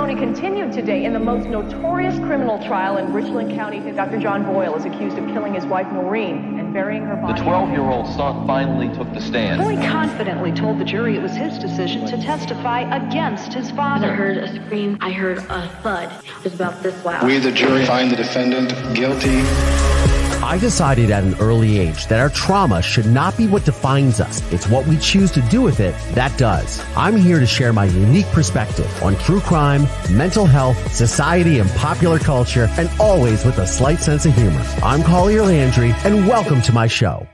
testimony continued today in the most notorious criminal trial in Richland County. Dr. John Boyle is accused of killing his wife Maureen and burying her body. The 12-year-old son finally took the stand. Boyle confidently told the jury it was his decision to testify against his father. I heard a scream. I heard a thud. It was about this loud. We, the jury, find the defendant guilty. I decided at an early age that our trauma should not be what defines us. It's what we choose to do with it that does. I'm here to share my unique perspective on true crime, mental health, society, and popular culture, and always with a slight sense of humor. I'm Collier Landry, and welcome to my show.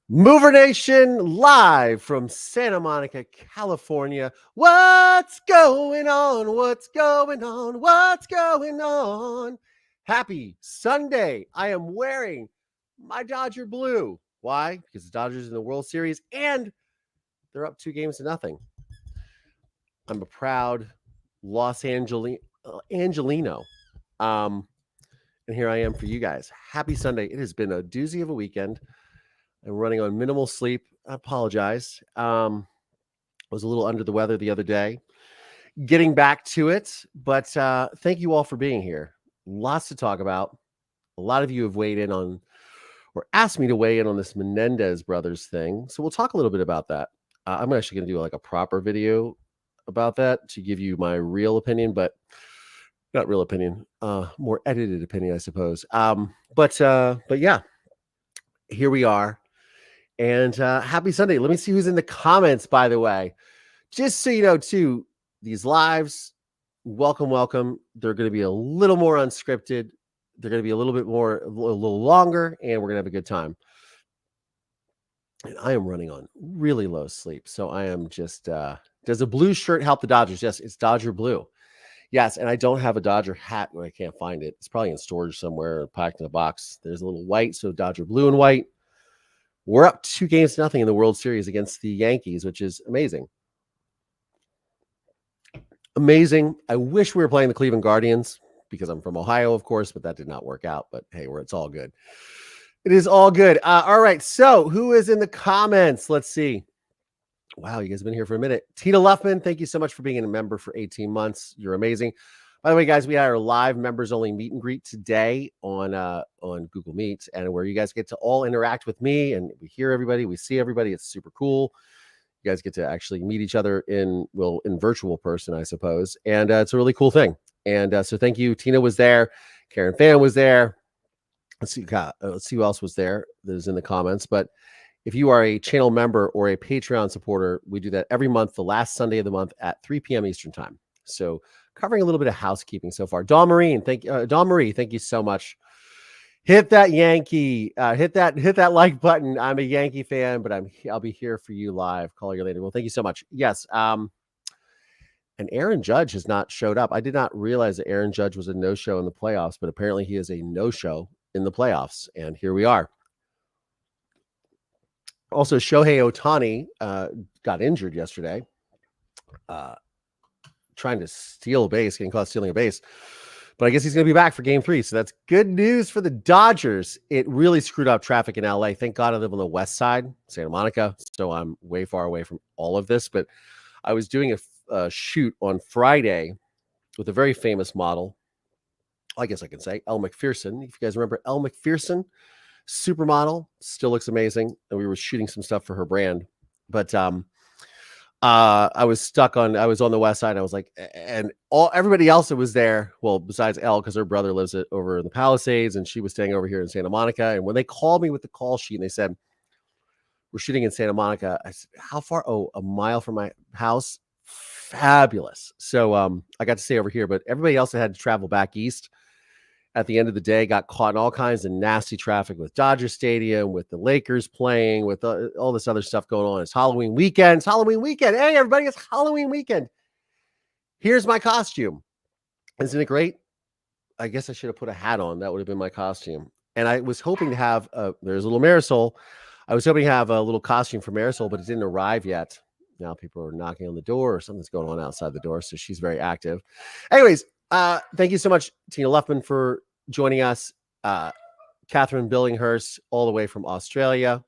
Mover Nation, live from Santa Monica, California. What's going on? What's going on? What's going on? Happy Sunday. I am wearing my Dodger blue. Why? Because the Dodgers in the World Series and they're up 2-0. I'm a proud Los Angelino. And here I am for you guys. Happy Sunday. It has been a doozy of a weekend. I'm running on minimal sleep. I apologize. I was a little under the weather the other day. Getting back to it, but thank you all for being here. Lots to talk about. A lot of you have weighed in on or asked me to weigh in on this Menendez Brothers thing. So we'll talk a little bit about that. I'm actually going to do like a proper video about that to give you my real opinion, but not real opinion, more edited opinion, I suppose. But yeah, here we are. And happy Sunday. Let me see who's in the comments, by the way. Just so you know, too, these lives, welcome. They're going to be a little more unscripted. They're going to be a little longer, and we're going to have a good time. And I am running on really low sleep. So I am just, does a blue shirt help the Dodgers? Yes, it's Dodger blue. Yes, and I don't have a Dodger hat when I can't find it. It's probably in storage somewhere, packed in a box. There's a little white, so Dodger blue and white. We're up 2-0 in the World Series against the Yankees, which is amazing. Amazing. I wish we were playing the Cleveland Guardians because I'm from Ohio, of course, but that did not work out. But hey, it's all good. It is all good. All right. So who is in the comments? Let's see. Wow, you guys have been here for a minute. Tina Luffman, thank you so much for being a member for 18 months. You're amazing. By the way, guys, we had our live members only meet and greet today on Google Meet, and where you guys get to all interact with me, and we hear everybody, we see everybody. It's super cool. You guys get to actually meet each other in virtual person, I suppose. And it's a really cool thing. And so thank you. Tina was there. Karen Fan was there. Let's see who else was there that is in the comments. But if you are a channel member or a Patreon supporter, we do that every month, the last Sunday of the month at 3 p.m. Eastern time. So covering a little bit of housekeeping so far. Dawn Marie, thank you so much. Hit that Yankee, hit that like button. I'm a Yankee fan, but I'll be here for you live. Call you later. Well, thank you so much. Yes. And Aaron Judge has not showed up. I did not realize that Aaron Judge was a no-show in the playoffs, but apparently he is a no-show in the playoffs. And here we are. Also, Shohei Ohtani got injured yesterday, trying to steal a base, getting caught stealing a base. But I guess he's going to be back for game 3. So that's good news for the Dodgers. It really screwed up traffic in LA. Thank God I live on the west side, Santa Monica. So I'm way far away from all of this. But I was doing a shoot on Friday with a very famous model. I guess I can say Elle McPherson. If you guys remember Elle McPherson, supermodel, still looks amazing. And we were shooting some stuff for her brand. But I was on the west side. I was like, and everybody else that was there, well, besides Elle, because her brother lives over in the Palisades, and she was staying over here in Santa Monica. And when they called me with the call sheet and they said, we're shooting in Santa Monica, I said, how far? Oh, a mile from my house. Fabulous. So I got to stay over here, but everybody else that had to travel back east at the end of the day got caught in all kinds of nasty traffic with Dodger Stadium, with the Lakers playing, with all this other stuff going on. It's Halloween weekend. Hey, everybody, it's Halloween weekend. Here's my costume. Isn't it great? I guess I should have put a hat on. That would have been my costume. And I was hoping to have, there's a little Marisol. I was hoping to have a little costume for Marisol, but it didn't arrive yet. Now people are knocking on the door or something's going on outside the door. So she's very active. Anyways, thank you so much, Tina Luffman, for joining us. Catherine Billinghurst, all the way from Australia.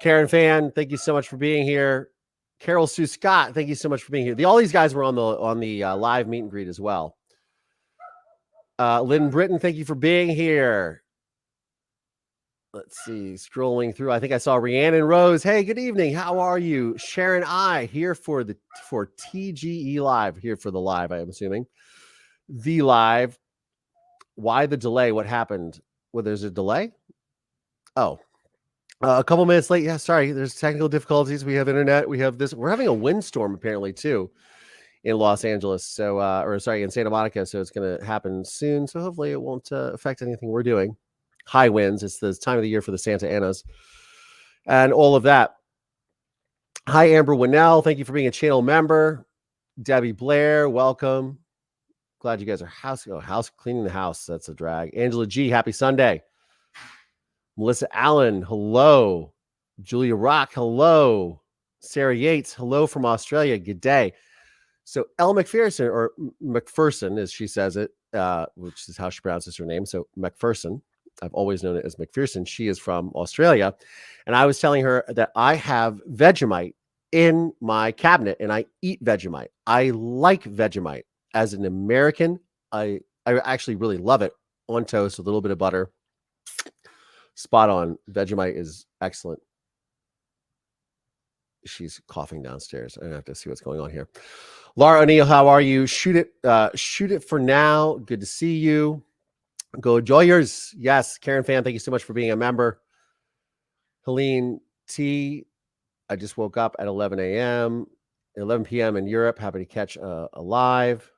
Karen Fan, thank you so much for being here. Carol Sue Scott, thank you so much for being here. All these guys were on the live meet and greet as well. Lynn Britton, thank you for being here. Let's see, scrolling through. I think I saw Rhiannon Rose. Hey, good evening. How are you? Sharon I here for TGE Live. Here for the live, I am assuming. The live. Why the delay? What happened? Well, there's a delay? Oh. A couple minutes late. Yeah, sorry. There's technical difficulties. We have internet. We have this. We're having a windstorm apparently too in Los Angeles. So, in Santa Monica. So it's going to happen soon. So hopefully it won't affect anything we're doing. High winds. It's the time of the year for the Santa Anas and all of that. Hi, Amber Winnell. Thank you for being a channel member. Debbie Blair, welcome. Glad you guys are house cleaning the house. That's a drag. Angela G, happy Sunday. Melissa Allen, hello. Julia Rock, hello. Sarah Yates, hello from Australia. Good day. So Elle McPherson, or McPherson, as she says it, which is how she pronounces her name. So McPherson, I've always known it as McPherson. She is from Australia. And I was telling her that I have Vegemite in my cabinet and I eat Vegemite. I like Vegemite. As an American, I actually really love it on toast with a little bit of butter. Spot on. Vegemite is excellent. She's coughing downstairs. I have to see what's going on here. Laura O'Neill, how are you? Shoot it for now. Good to see you. Go Joyers. Yes. Karen Fan, thank you so much for being a member. Helene T, I just woke up at 11 p.m. in Europe. Happy to catch a live.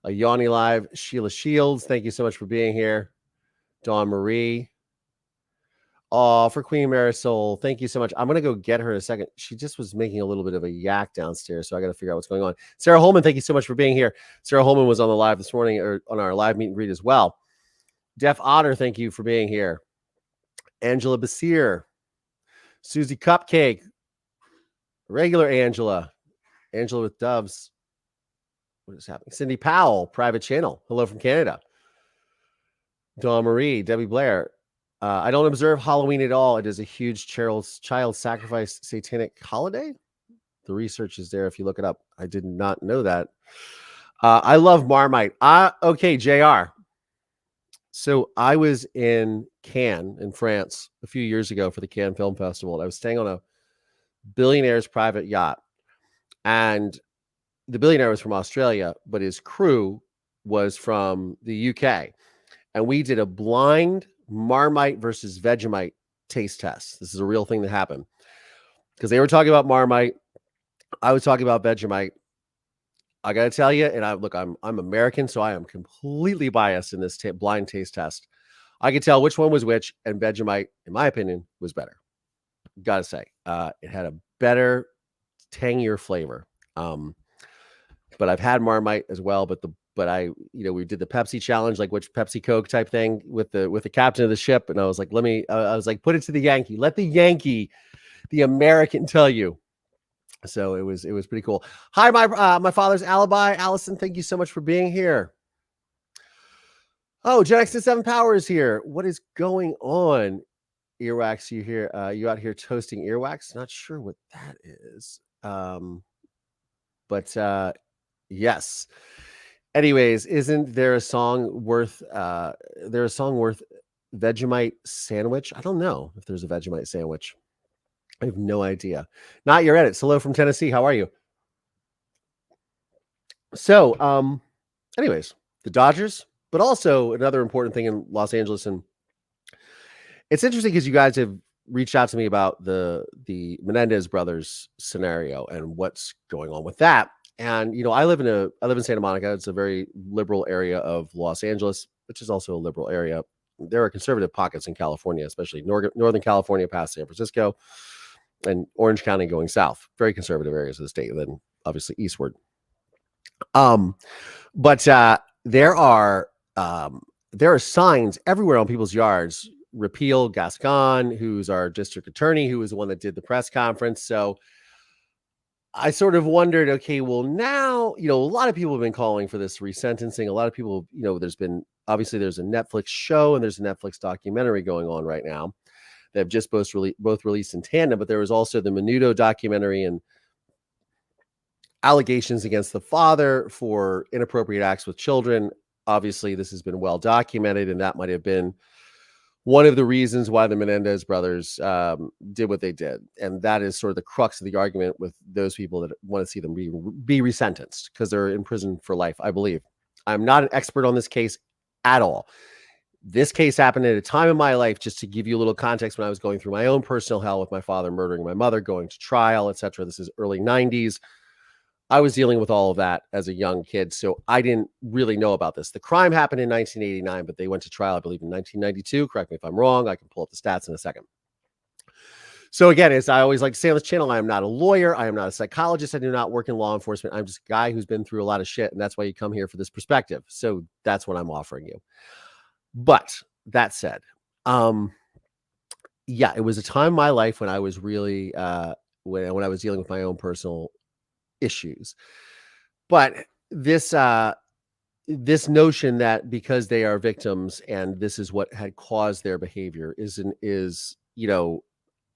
A Yanni live. Sheila Shields, thank you so much for being here. Dawn Marie. Oh, for Queen Marisol, thank you so much. I'm going to go get her in a second. She just was making a little bit of a yak downstairs, so I got to figure out what's going on. Sarah Holman, thank you so much for being here. Sarah Holman was on the live this morning, or on our live meet and greet as well. Def Otter, thank you for being here. Angela Basir. Susie Cupcake. Regular Angela. Angela with doves. What is happening? Cindy Powell, private channel. Hello from Canada. Dawn Marie, Debbie Blair. I don't observe Halloween at all. It is a huge child sacrifice satanic holiday. The research is there if you look it up. I did not know that. I love Marmite. Okay, JR. So I was in Cannes in France a few years ago for the Cannes Film Festival. And I was staying on a billionaire's private yacht. And the billionaire was from Australia, but his crew was from the UK. And we did a blind Marmite versus Vegemite taste test. This is a real thing that happened because they were talking about Marmite. I was talking about Vegemite. I got to tell you, and I'm American, so I am completely biased in this blind taste test. I could tell which one was which, and Vegemite, in my opinion, was better. Got to say, it had a better, tangier flavor. But I've had Marmite as well, but we did the Pepsi challenge, like which Pepsi Coke type thing with the captain of the ship. And I was like, put it to the Yankee, let the Yankee, the American tell you. So it was pretty cool. Hi, my father's alibi. Allison, thank you so much for being here. Oh, Gen X to 7 Power is here. What is going on? Earwax, you out here toasting earwax? Not sure what that is. But yes. Anyways, isn't there a song worth Vegemite sandwich? I don't know if there's a Vegemite sandwich. I have no idea. Not your edits. Hello from Tennessee. How are you? So, anyways, the Dodgers, but also another important thing in Los Angeles. And it's interesting because you guys have reached out to me about the Menendez Brothers scenario and what's going on with that. And, I live in Santa Monica. It's a very liberal area of Los Angeles, which is also a liberal area. There are conservative pockets in California, especially Northern California past San Francisco and Orange County going south. Very conservative areas of the state, and then obviously eastward. But there are signs everywhere on people's yards. Repeal Gascon, who's our district attorney, who was the one that did the press conference. So I sort of wondered, okay, well now, a lot of people have been calling for this resentencing. A lot of people, there's a Netflix show and there's a Netflix documentary going on right now. They've just both released in tandem, but there was also the Menudo documentary and allegations against the father for inappropriate acts with children. Obviously, this has been well documented, and that might have been one of the reasons why the Menendez brothers did what they did. And that is sort of the crux of the argument with those people that want to see them be resentenced because they're in prison for life, I believe. I'm not an expert on this case at all. This case happened at a time in my life, just to give you a little context, when I was going through my own personal hell with my father murdering my mother, going to trial, etc. This is early 90s. I was dealing with all of that as a young kid, so I didn't really know about this. The crime happened in 1989, but they went to trial, I believe, in 1992. Correct me if I'm wrong. I can pull up the stats in a second. So again, as I always like to say on this channel, I am not a lawyer. I am not a psychologist. I do not work in law enforcement. I'm just a guy who's been through a lot of shit, and that's why you come here for this perspective. So that's what I'm offering you. But that said, yeah, it was a time in my life when I was really, when I was dealing with my own personal issues. But this this notion that because they are victims and this is what had caused their behavior is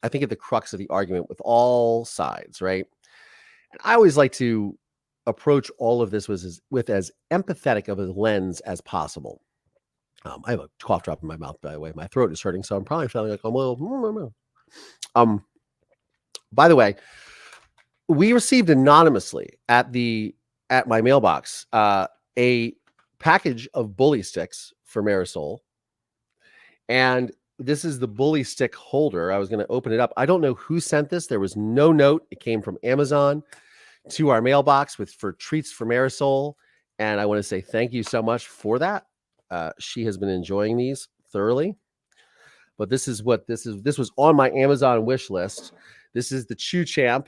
I think at the crux of the argument with all sides, right? And I always like to approach all of this with as empathetic of a lens as possible. I have a cough drop in my mouth, by the way. My throat is hurting, so I'm probably feeling like I'm a little. By the way, we received anonymously at my mailbox a package of bully sticks for Marisol, and this is the bully stick holder. I was going to open it up. I don't know who sent this. There was no note. It came from Amazon to our mailbox for treats for Marisol, and I want to say thank you so much for that. She has been enjoying these thoroughly, but this was on my Amazon wish list. This is the Chew Champ.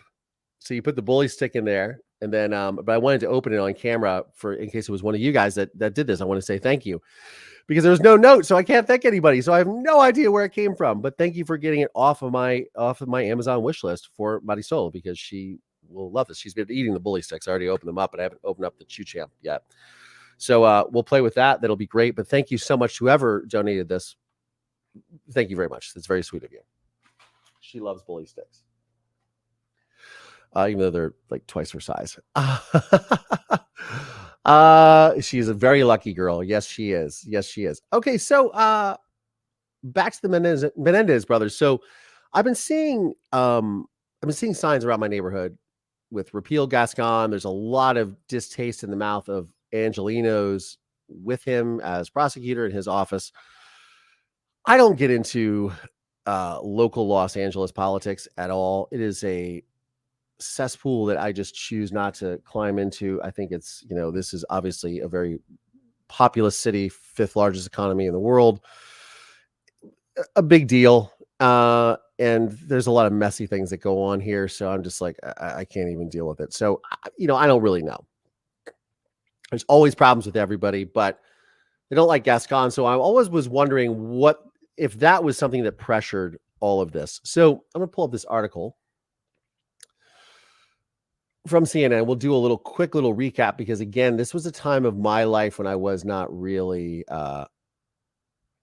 So you put the bully stick in there, and then, but I wanted to open it on camera in case it was one of you guys that did this. I want to say thank you because there was no note, so I can't thank anybody. So I have no idea where it came from, but thank you for getting it off of my Amazon wish list for Marisol, because she will love this. She's been eating the bully sticks. I already opened them up, but I haven't opened up the Chew Champ yet. So we'll play with that. That'll be great. But thank you so much to whoever donated this. Thank you very much. That's very sweet of you. She loves bully sticks. Even though they're like twice her size. She's a very lucky girl. Yes, she is. Yes, she is. Okay, so back to the Menendez brothers. So I've been seeing signs around my neighborhood with repeal Gascon. There's a lot of distaste in the mouth of Angelenos with him as prosecutor in his office. I don't get into local Los Angeles politics at all. It is a cesspool that I just choose not to climb into. I think it's, this is obviously a very populous city, 5th largest economy in the world, a big deal. And there's a lot of messy things that go on here. So I'm just like, I can't even deal with it. So, I don't really know. There's always problems with everybody, but they don't like Gascon. So I always was wondering what if that was something that pressured all of this. So I'm going to pull up this article from CNN. We'll do a quick little recap, because again, this was a time of my life when I was not really, I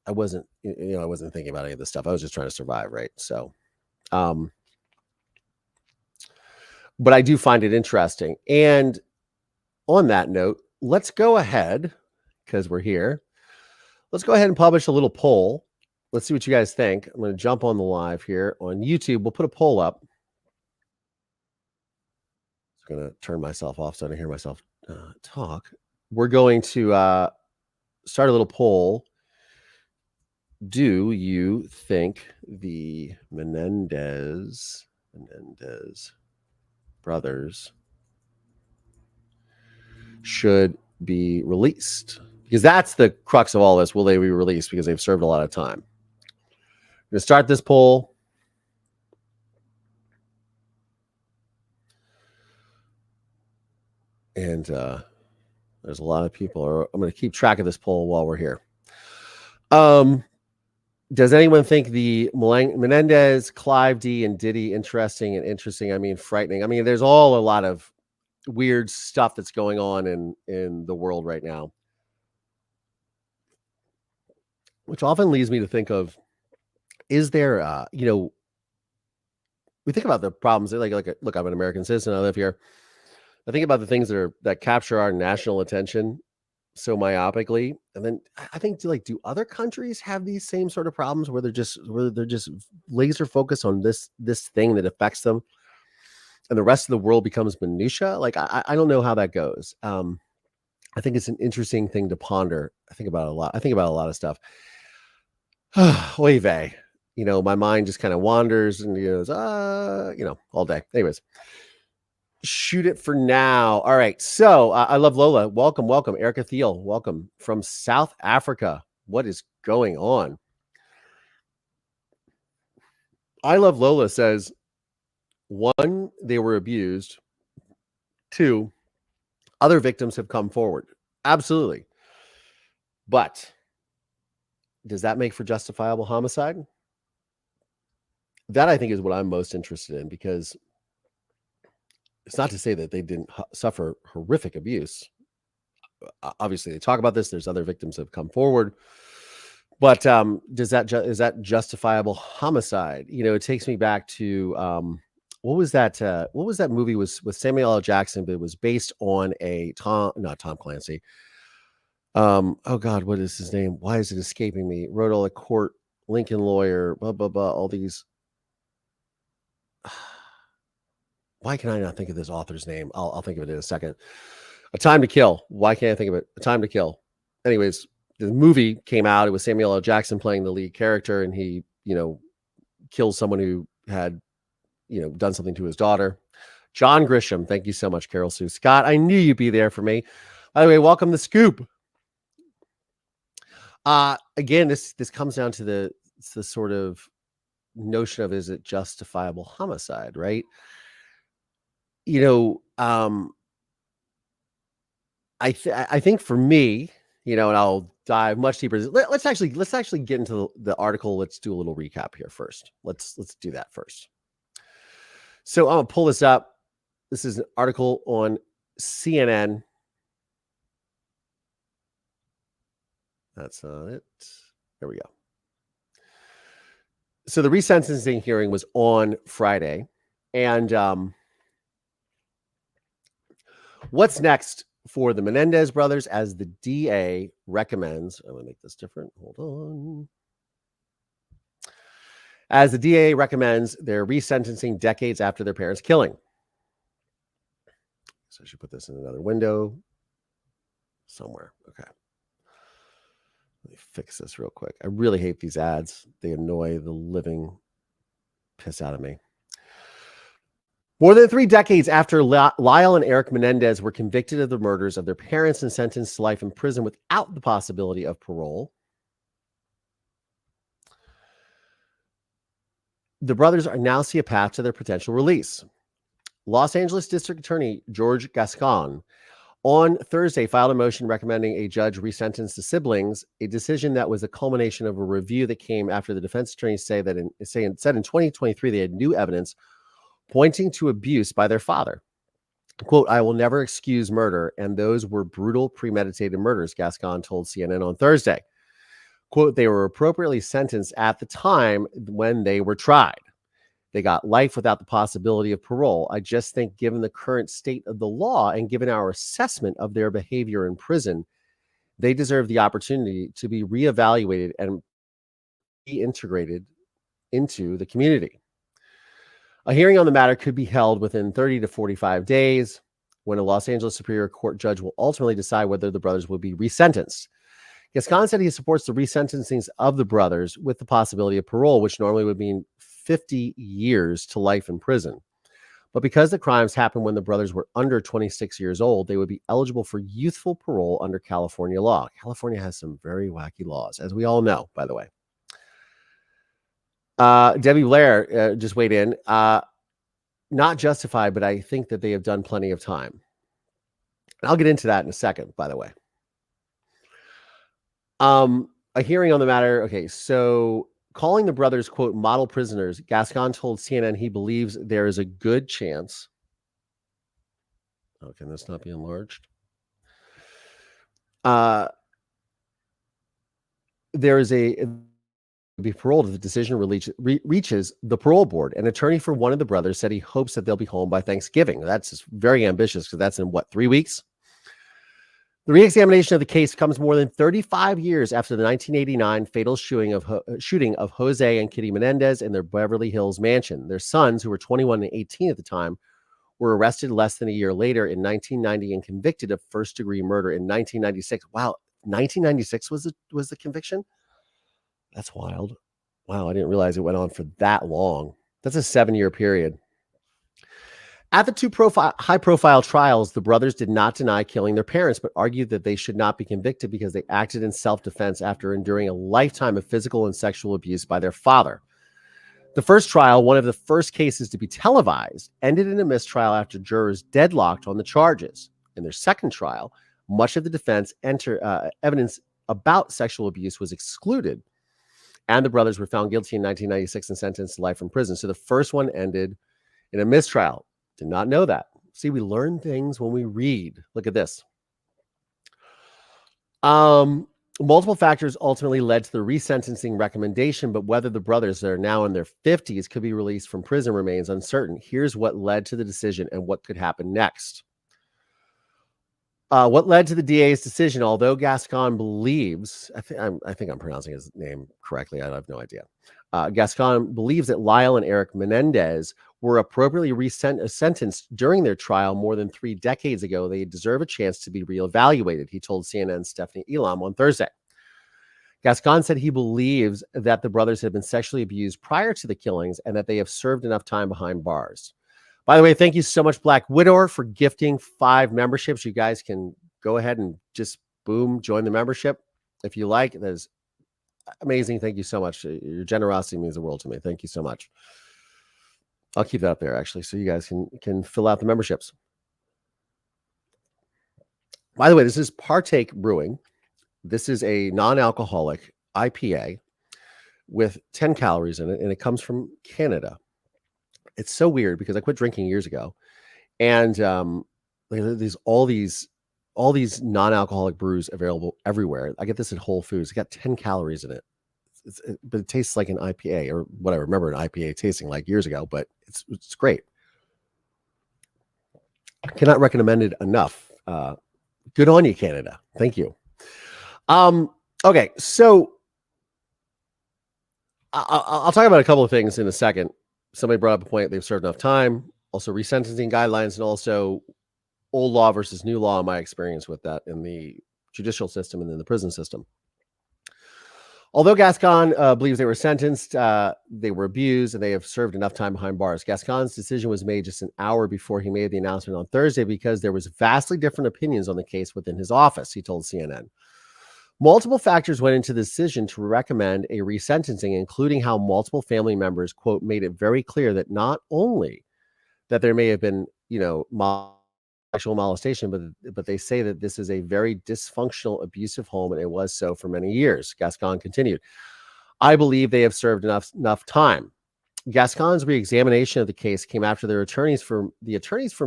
wasn't thinking about any of this stuff. I was just trying to survive. Right. So, but I do find it interesting. And on that note, let's go ahead, because we're here. Let's go ahead and publish a little poll. Let's see what you guys think. I'm going to jump on the live here on YouTube. We'll put a poll up. I'm going to turn myself off so I don't hear myself talk. We're going to start a little poll. Do you think the Menendez brothers should be released? Because that's the crux of all this. Will they be released because they've served a lot of time? I'm going to start this poll. And there's a lot of people. I'm going to keep track of this poll while we're here. Does anyone think the Menendez, Clive D, and Diddy interesting? I mean, frightening. I mean, there's a lot of weird stuff that's going on in the world right now, which often leads me to think of, is there, we think about the problems. Look, I'm an American citizen. I live here. I think about the things that capture our national attention so myopically, and then I think do other countries have these same sort of problems where they're just laser focused on this thing that affects them, and the rest of the world becomes minutia? Like I don't know how that goes. I think it's an interesting thing to ponder. I think about it a lot. I think about a lot of stuff. Oy vey. My mind just kind of wanders and goes, all day. Anyways, shoot it for now. All right. So I love Lola. Welcome. Erica Thiel. Welcome from South Africa. What is going on? I love Lola says, 1, they were abused. 2, other victims have come forward. Absolutely. But does that make for justifiable homicide? That I think is what I'm most interested in, because it's not to say that they didn't suffer horrific abuse. Obviously, they talk about this. There's other victims that have come forward. But is that justifiable homicide? It takes me back to what was that movie with Samuel L. Jackson, but it was based on not Tom Clancy. Oh God, what is his name? Why is it escaping me? Wrote all the court, Lincoln lawyer, blah, blah, blah, all these. Why can I not think of this author's name? I'll think of it in a second. A Time to Kill. Why can't I think of it? A Time to Kill. Anyways, the movie came out. It was Samuel L. Jackson playing the lead character, and he, kills someone who had, done something to his daughter. John Grisham. Thank you so much, Carol Sue Scott. I knew you'd be there for me. By the way, welcome to Scoop. Again, this comes down to the sort of notion of, is it justifiable homicide, right? I think for me, and I'll dive much deeper. Let's actually get into the article. Let's do a little recap here first. Let's do that first. So I'm gonna pull this up. This is an article on CNN. That's not it. There we go. So the resentencing hearing was on Friday, and what's next for the Menendez brothers, as the DA recommends? I'm going to make this different. Hold on. As the DA recommends their resentencing decades after their parents' killing. So I should put this in another window somewhere. Okay. Let me fix this real quick. I really hate these ads. They annoy the living piss out of me. More than 3 decades after Lyle and Eric Menendez were convicted of the murders of their parents and sentenced to life in prison without the possibility of parole, the brothers are now see a path to their potential release. Los Angeles District Attorney George Gascon on Thursday filed a motion recommending a judge resentence the siblings, a decision that was a culmination of a review that came after the defense attorneys said in 2023 they had new evidence pointing to abuse by their father. Quote, "I will never excuse murder, and those were brutal, premeditated murders," Gascon told CNN on Thursday. Quote, "They were appropriately sentenced at the time when they were tried. They got life without the possibility of parole. I just think given the current state of the law and given our assessment of their behavior in prison, they deserve the opportunity to be reevaluated and reintegrated into the community. A hearing on the matter could be held within 30 to 45 days, when a Los Angeles Superior Court judge will ultimately decide whether the brothers will be resentenced." Gascon said he supports the resentencings of the brothers with the possibility of parole, which normally would mean 50 years to life in prison. But because the crimes happened when the brothers were under 26 years old, they would be eligible for youthful parole under California law. California has some very wacky laws, as we all know, by the way. Debbie Blair just weighed in. Not justified, but I think that they have done plenty of time. And I'll get into that in a second, by the way. A hearing on the matter. Okay, so calling the brothers, quote, model prisoners, Gascon told CNN he believes there is a good chance. Oh, can this not be enlarged? There is a be paroled if the decision reaches the parole board. An attorney for one of the brothers said he hopes that they'll be home by Thanksgiving. That's just very ambitious because that's in what, 3 weeks? The reexamination of the case comes more than 35 years after the 1989 fatal shooting of Jose and Kitty Menendez in their Beverly Hills mansion. Their sons, who were 21 and 18 at the time, were arrested less than a year later in 1990 and convicted of first-degree murder in 1996. Wow, 1996 was the conviction? That's wild. Wow, I didn't realize it went on for that long. That's a 7-year period. At the two high-profile trials, the brothers did not deny killing their parents, but argued that they should not be convicted because they acted in self-defense after enduring a lifetime of physical and sexual abuse by their father. The first trial, one of the first cases to be televised, ended in a mistrial after jurors deadlocked on the charges. In their second trial, much of the defense evidence about sexual abuse was excluded, and the brothers were found guilty in 1996 and sentenced to life in prison. So the first one ended in a mistrial. Did not know that. See, we learn things when we read. Look at this. Multiple factors ultimately led to the resentencing recommendation, but whether the brothers that are now in their 50s could be released from prison remains uncertain. Here's what led to the decision and what could happen next. What led to the DA's decision, although Gascon believes, I think I'm pronouncing his name correctly, I have no idea. Gascon believes that Lyle and Eric Menendez were appropriately sentenced during their trial more than 3 decades ago. They deserve a chance to be reevaluated, he told CNN's Stephanie Elam on Thursday. Gascon said he believes that the brothers had been sexually abused prior to the killings and that they have served enough time behind bars. By the way, thank you so much, Black Widower, for gifting 5 memberships. You guys can go ahead and just, boom, join the membership if you like. That is amazing. Thank you so much. Your generosity means the world to me. Thank you so much. I'll keep that up there, actually, so you guys can fill out the memberships. By the way, this is Partake Brewing. This is a non-alcoholic IPA with 10 calories in it, and it comes from Canada. It's so weird because I quit drinking years ago, and there's all these non-alcoholic brews available everywhere. I get this at Whole Foods. It's got 10 calories in it. But it tastes like an IPA or what I remember an IPA tasting like years ago, but it's great. I cannot recommend it enough. Good on you, Canada. Thank you. Okay, so I'll talk about a couple of things in a second. Somebody brought up a point. They've served enough time. Also resentencing guidelines, and also old law versus new law, my experience with that in the judicial system and in the prison system. Although Gascon believes they were sentenced, they were abused, and they have served enough time behind bars. Gascon's decision was made just an hour before he made the announcement on Thursday because there was vastly different opinions on the case within his office, he told CNN. Multiple factors went into the decision to recommend a resentencing, including how multiple family members, quote, made it very clear that not only that there may have been, sexual molestation, but they say that this is a very dysfunctional, abusive home, and it was so for many years. Gascon continued, I believe they have served enough time. Gascon's reexamination of the case came after the attorneys for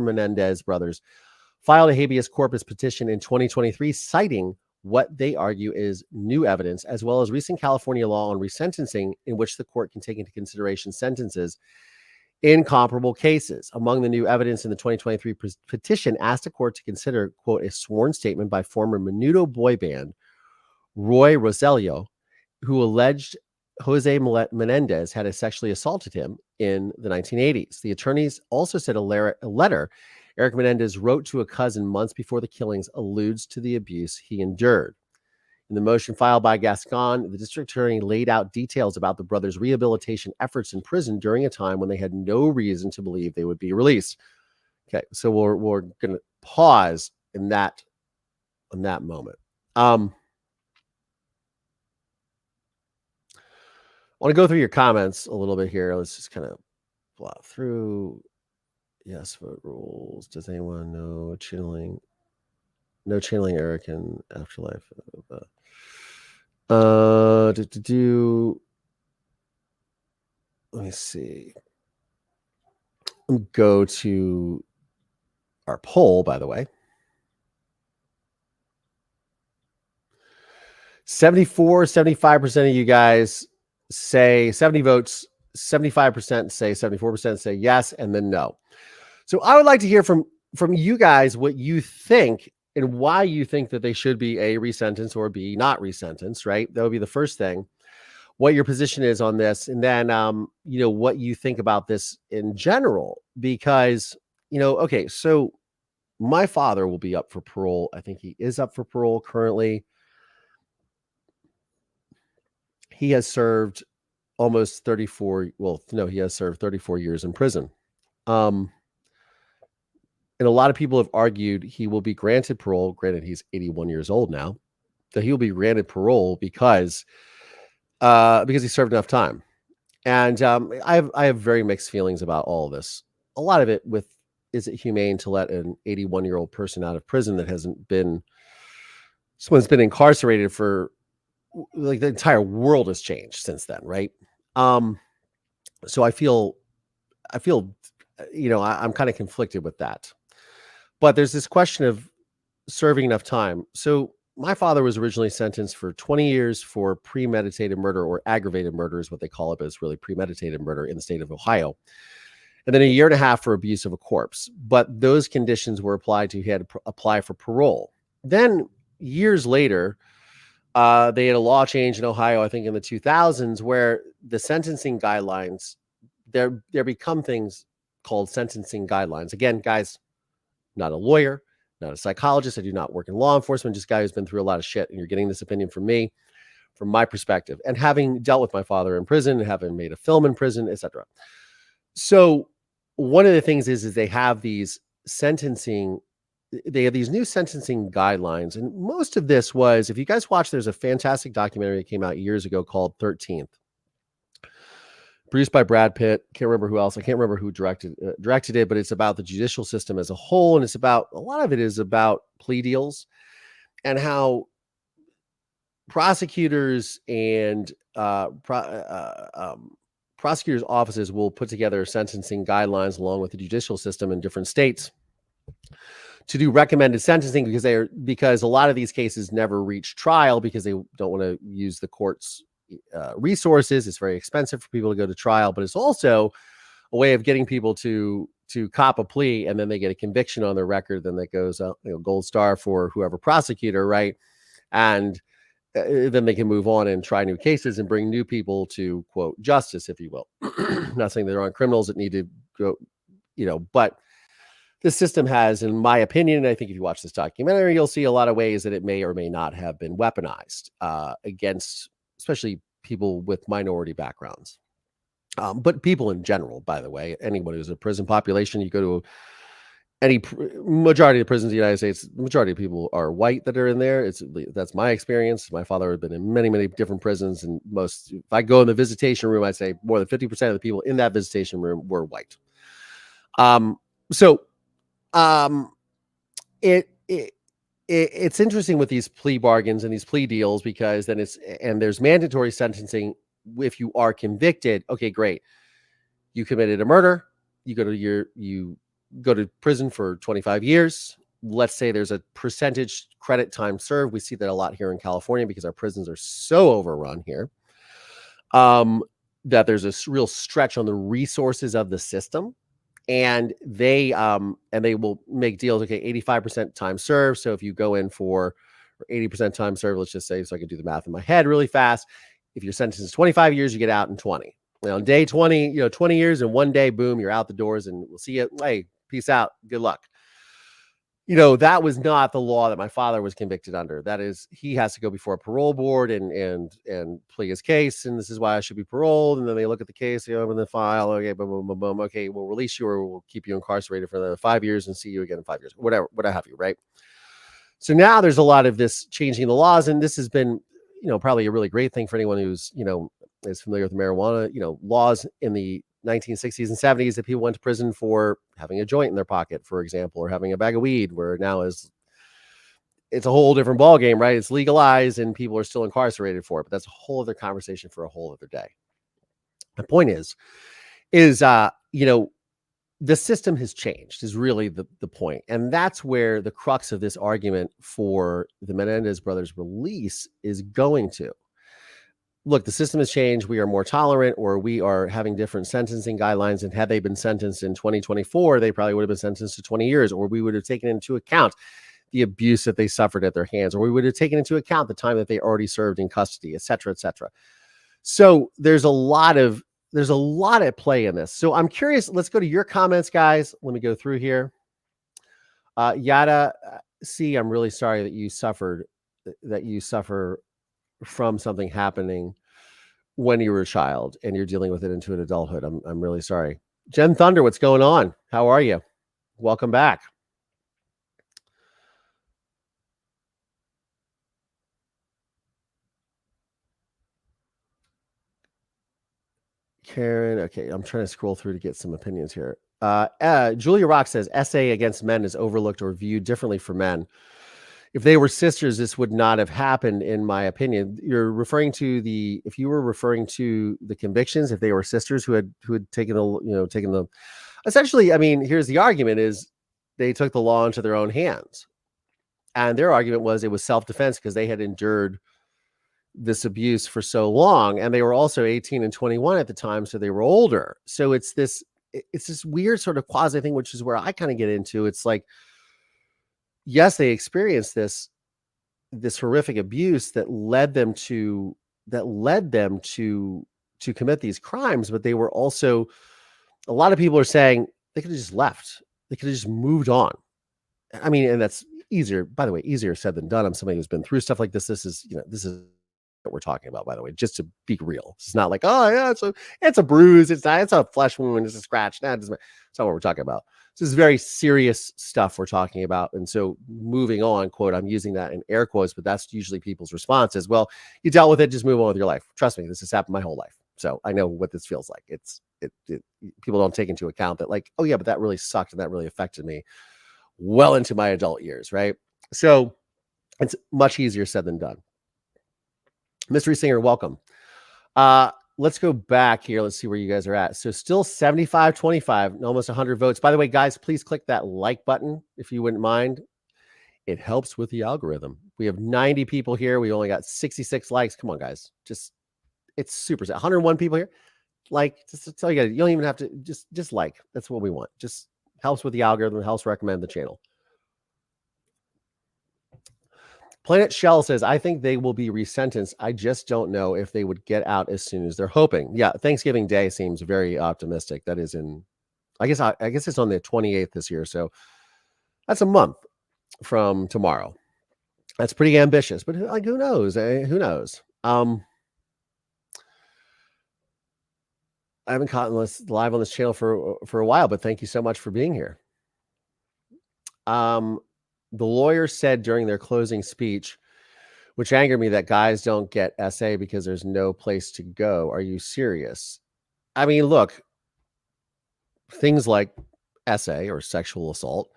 Menendez Brothers filed a habeas corpus petition in 2023, citing what they argue is new evidence, as well as recent California law on resentencing, in which the court can take into consideration sentences in comparable cases. Among the new evidence in the 2023 petition asked the court to consider, quote, a sworn statement by former Menudo boy band Roy Roselio, who alleged Jose Menendez had sexually assaulted him in the 1980s. The attorneys also said a letter Eric Menendez wrote to a cousin months before the killings alludes to the abuse he endured. In the motion filed by Gascon, the district attorney laid out details about the brothers' rehabilitation efforts in prison during a time when they had no reason to believe they would be released. Okay, so we're going to pause in that moment. I want to go through your comments a little bit here. Let's just kind of plow through. Yes, vote rules. Does anyone know channeling? No channeling Eric in Afterlife. Let me see. Go to our poll, by the way. 75% of you guys say 70 votes, 75% say, 74% say yes, and then no. So I would like to hear from you guys what you think and why you think that they should be A, resentenced, or B, not resentenced, right? That would be the first thing. What your position is on this, and then what you think about this in general, because okay, so my father will be up for parole. I think he is up for parole currently. He has served almost 34. Well, no, he has served 34 years in prison. And a lot of people have argued he will be granted parole. Granted, he's 81 years old now, that he will be granted parole because he served enough time. And I have very mixed feelings about all of this. A lot of it with, is it humane to let an 81-year-old person out of prison that someone's been incarcerated for, like, the entire world has changed since then, right? So I feel, I'm kind of conflicted with that. But there's this question of serving enough time. So my father was originally sentenced for 20 years for premeditated murder, or aggravated murder is what they call it, but it's really premeditated murder in the state of Ohio. And then a year and a half for abuse of a corpse. But those conditions were applied to, he had to apply for parole. Then years later, they had a law change in Ohio, I think in the 2000s, where the sentencing guidelines, there become things called sentencing guidelines. Again, guys, not a lawyer, not a psychologist. I do not work in law enforcement, just a guy who's been through a lot of shit. And you're getting this opinion from me, from my perspective, and having dealt with my father in prison, having made a film in prison, etc. So one of the things is they have these they have these new sentencing guidelines. And most of this was, if you guys watch, there's a fantastic documentary that came out years ago called 13th. Produced by Brad Pitt. Can't remember who else. I can't remember who directed it, but it's about the judicial system as a whole. And a lot of it is about plea deals and how prosecutors and prosecutors' offices will put together sentencing guidelines along with the judicial system in different states to do recommended sentencing, because a lot of these cases never reach trial because they don't want to use the court's resources. It's very expensive for people to go to trial, but it's also a way of getting people to cop a plea, and then they get a conviction on their record. Then that goes gold star for whoever prosecutor, right? And then they can move on and try new cases and bring new people to, quote, justice, if you will. Not saying there aren't criminals that need to go, but the system has, in my opinion, and I think if you watch this documentary, you'll see a lot of ways that it may or may not have been weaponized against, especially people with minority backgrounds. But people in general, by the way, anyone who's a prison population, you go to any majority of the prisons in the United States, the majority of people are white that are in there. That's my experience. My father had been in many, many different prisons, and if I go in the visitation room, I'd say more than 50% of the people in that visitation room were white. It's interesting with these plea bargains and these plea deals, because then there's mandatory sentencing if you are convicted. Okay, great. You committed a murder. You go to prison for 25 years. Let's say there's a percentage credit time served. We see that a lot here in California because our prisons are so overrun here, that there's a real stretch on the resources of the system. And they will make deals. Okay, 85% time served. So if you go in for 80% time served, let's just say, so I can do the math in my head really fast. If your sentence is 25 years, you get out in 20. On day 20, 20 years and one day, boom, you're out the doors, and we'll see you. Hey, peace out. Good luck. That was not the law that my father was convicted under. That is, he has to go before a parole board and plea his case. And this is why I should be paroled. And then they look at the case, open the file. Okay, boom, boom, boom, boom. Okay, we'll release you, or we'll keep you incarcerated for another 5 years and see you again in 5 years, whatever, what have you, right? So now there's a lot of this changing the laws. And this has been, probably a really great thing for anyone who's, is familiar with marijuana, laws in the 1960s and 70s that people went to prison for having a joint in their pocket, for example, or having a bag of weed, where now it's a whole different ball game, right? It's legalized and people are still incarcerated for it, but that's a whole other conversation for a whole other day. The point is the system has changed is really the point. And that's where the crux of this argument for the Menendez Brothers release is going to. look, the system has changed. We are more tolerant, or we are having different sentencing guidelines. And had they been sentenced in 2024, they probably would have been sentenced to 20 years, or we would have taken into account the abuse that they suffered at their hands, or we would have taken into account the time that they already served in custody, et cetera, et cetera. So there's a lot at play in this. So I'm curious. Let's go to your comments, guys. Let me go through here. Yada, see, I'm really sorry that you suffer from something happening when you were a child and you're dealing with it into an adulthood. I'm really sorry. Jen Thunder, what's going on? How are you? Welcome back. Karen, okay, I'm trying to scroll through to get some opinions here. Julia Rock says, essay against men is overlooked or viewed differently for men. If they were sisters, this would not have happened, in my opinion. You're referring to if you were referring to the convictions, if they were sisters who had taken the, essentially, I mean, here's the argument is they took the law into their own hands. And their argument was it was self-defense because they had endured this abuse for so long, and they were also 18 and 21 at the time, so they were older. So it's this weird sort of quasi thing, which is where I kind of get into. It's like, yes, they experienced this horrific abuse that led them to commit these crimes, but they were also, a lot of people are saying they could have just left, they could have just moved on. I mean, and that's easier, by the way, easier said than done. I'm somebody who's been through stuff like this. This is what we're talking about, by the way, just to be real. It's not like, oh yeah, it's a bruise, it's a flesh wound, it's a scratch. That's not what we're talking about. This is very serious stuff we're talking about. And so moving on, quote, I'm using that in air quotes, but that's usually people's responses. Well, you dealt with it, just move on with your life. Trust me, this has happened my whole life. So I know what this feels like. People don't take into account that, like, oh yeah, but that really sucked and that really affected me well into my adult years, right? So it's much easier said than done. Mystery Singer, welcome. Let's go back here. Let's see where you guys are at. So still 75-25, almost 100 votes. By the way, guys, please click that like button if you wouldn't mind. It helps with the algorithm. We have 90 people here. We only got 66 likes. Come on, guys. It's super. 101 people here. Like, just tell you guys, you don't even have to just like. That's what we want. Just helps with the algorithm, helps recommend the channel. Planet Shell says, I think they will be resentenced. I just don't know if they would get out as soon as they're hoping. Yeah, Thanksgiving Day seems very optimistic. That is I guess it's on the 28th this year. So that's a month from tomorrow. That's pretty ambitious, but like, who knows? Who knows? I haven't caught this live on this channel for a while, but thank you so much for being here. The lawyer said during their closing speech, which angered me, that guys don't get SA because there's no place to go. Are you serious? I mean, look, things like SA or sexual assault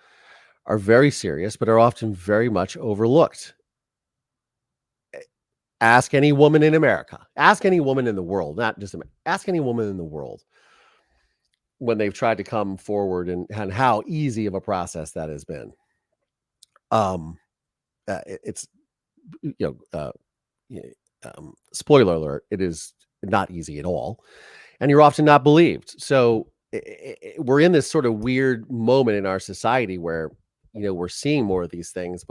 are very serious, but are often very much overlooked. Ask any woman in America, ask any woman in the world, not just America, ask any woman in the world when they've tried to come forward and how easy of a process that has been. It's, spoiler alert, it is not easy at all. And you're often not believed. So we're in this sort of weird moment in our society where, we're seeing more of these things,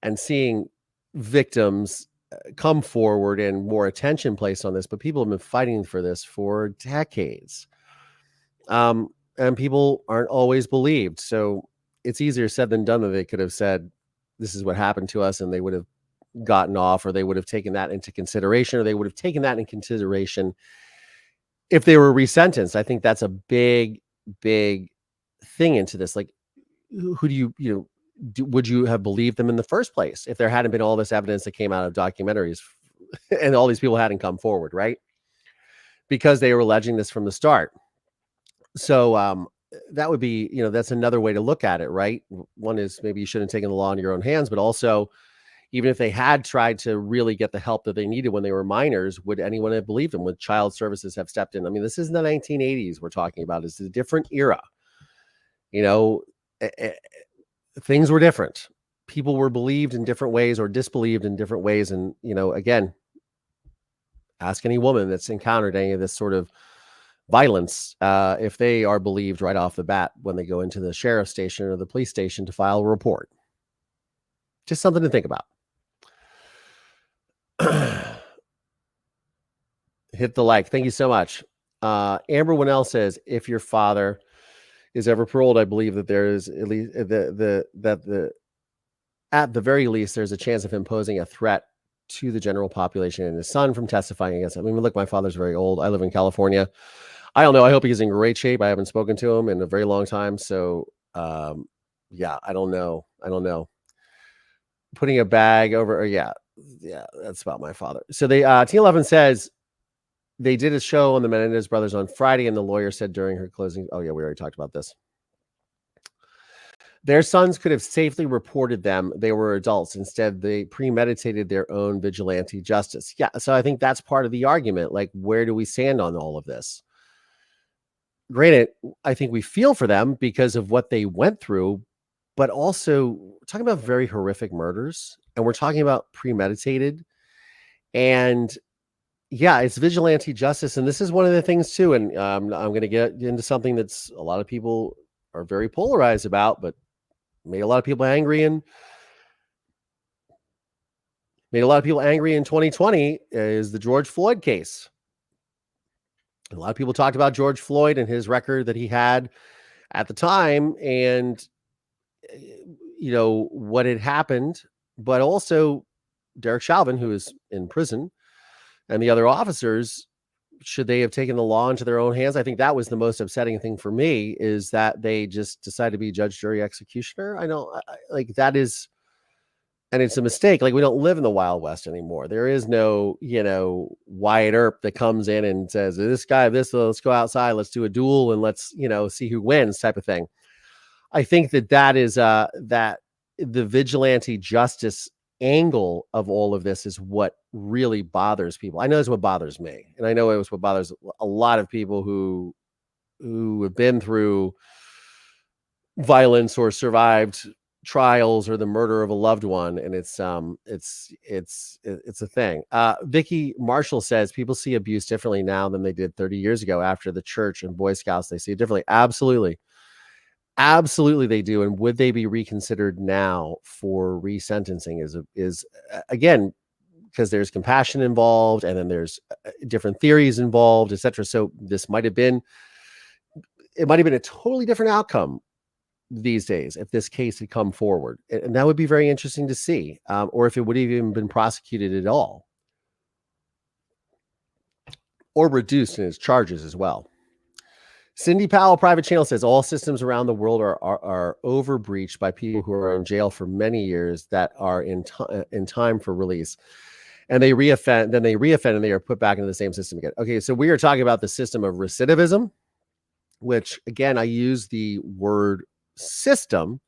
and seeing victims come forward and more attention placed on this, but people have been fighting for this for decades. And people aren't always believed. So it's easier said than done that they could have said, this is what happened to us, and they would have gotten off, or they would have taken that into consideration, or they would have taken that in consideration if they were resentenced. I think that's a big, big thing into this. Like, who do would you have believed them in the first place if there hadn't been all this evidence that came out of documentaries and all these people hadn't come forward, right? Because they were alleging this from the start. So, that would be, that's another way to look at it, right? One is maybe you shouldn't have taken the law into your own hands, but also, even if they had tried to really get the help that they needed when they were minors, would anyone have believed them? Would child services have stepped in? I mean, this isn't the 1980s we're talking about. It's a different era. Things were different. People were believed in different ways or disbelieved in different ways. And, again, Ask any woman that's encountered any of this sort of violence if they are believed right off the bat when they go into the sheriff's station or the police station to file a report. Just something to think about. Hit the like. Thank you so much. Amber Winnell says, if your father is ever paroled, I believe that there is at least at the very least, there's a chance of him posing a threat to the general population and his son from testifying against him. I mean, look, my father's very old. I live in California. I don't know. I hope he's in great shape. I haven't spoken to him in a very long time. So, yeah, I don't know. Putting a bag over, or yeah, that's about my father. So they, T11 says they did a show on the Menendez Brothers on Friday, and the lawyer said during her closing, oh yeah, we already talked about this. Their sons could have safely reported them. They were adults. Instead, they premeditated their own vigilante justice. Yeah, so I think that's part of the argument. Like, where do we stand on all of this? Granted, I think we feel for them because of what they went through, but also we're talking about very horrific murders, and we're talking about premeditated. And yeah, it's vigilante justice. And this is one of the things too. And I'm going to get into something that's a lot of people are very polarized about, but made a lot of people angry in 2020 is the George Floyd case. A lot of people talked about George Floyd and his record that he had at the time, and what had happened, but also Derek Chauvin, who is in prison, and the other officers. Should they have taken the law into their own hands? I think that was the most upsetting thing for me, is that they just decided to be judge, jury, executioner. I know, like, that is, and it's a mistake. Like, we don't live in the Wild West anymore. There is no, Wyatt Earp that comes in and says, this guy, let's go outside, let's do a duel, and let's, see who wins type of thing. I think that is that the vigilante justice angle of all of this is what really bothers people. I know it's what bothers me, and I know it was what bothers a lot of people who have been through violence or survived trials or the murder of a loved one, and it's a thing. Vicky Marshall says people see abuse differently now than they did 30 years ago. After the church and Boy Scouts, they see it differently. Absolutely they do. And would they be reconsidered now for resentencing is again, because there's compassion involved, and then there's different theories involved, etc. So it might have been a totally different outcome these days if this case had come forward, and that would be very interesting to see, or if it would have even been prosecuted at all, or reduced in its charges as well. Cindy Powell, private channel, says all systems around the world are overbreached by people who are in jail for many years that are in time for release, and they reoffend, and they are put back into the same system again. Okay, so we are talking about the system of recidivism, which, again, I use the word system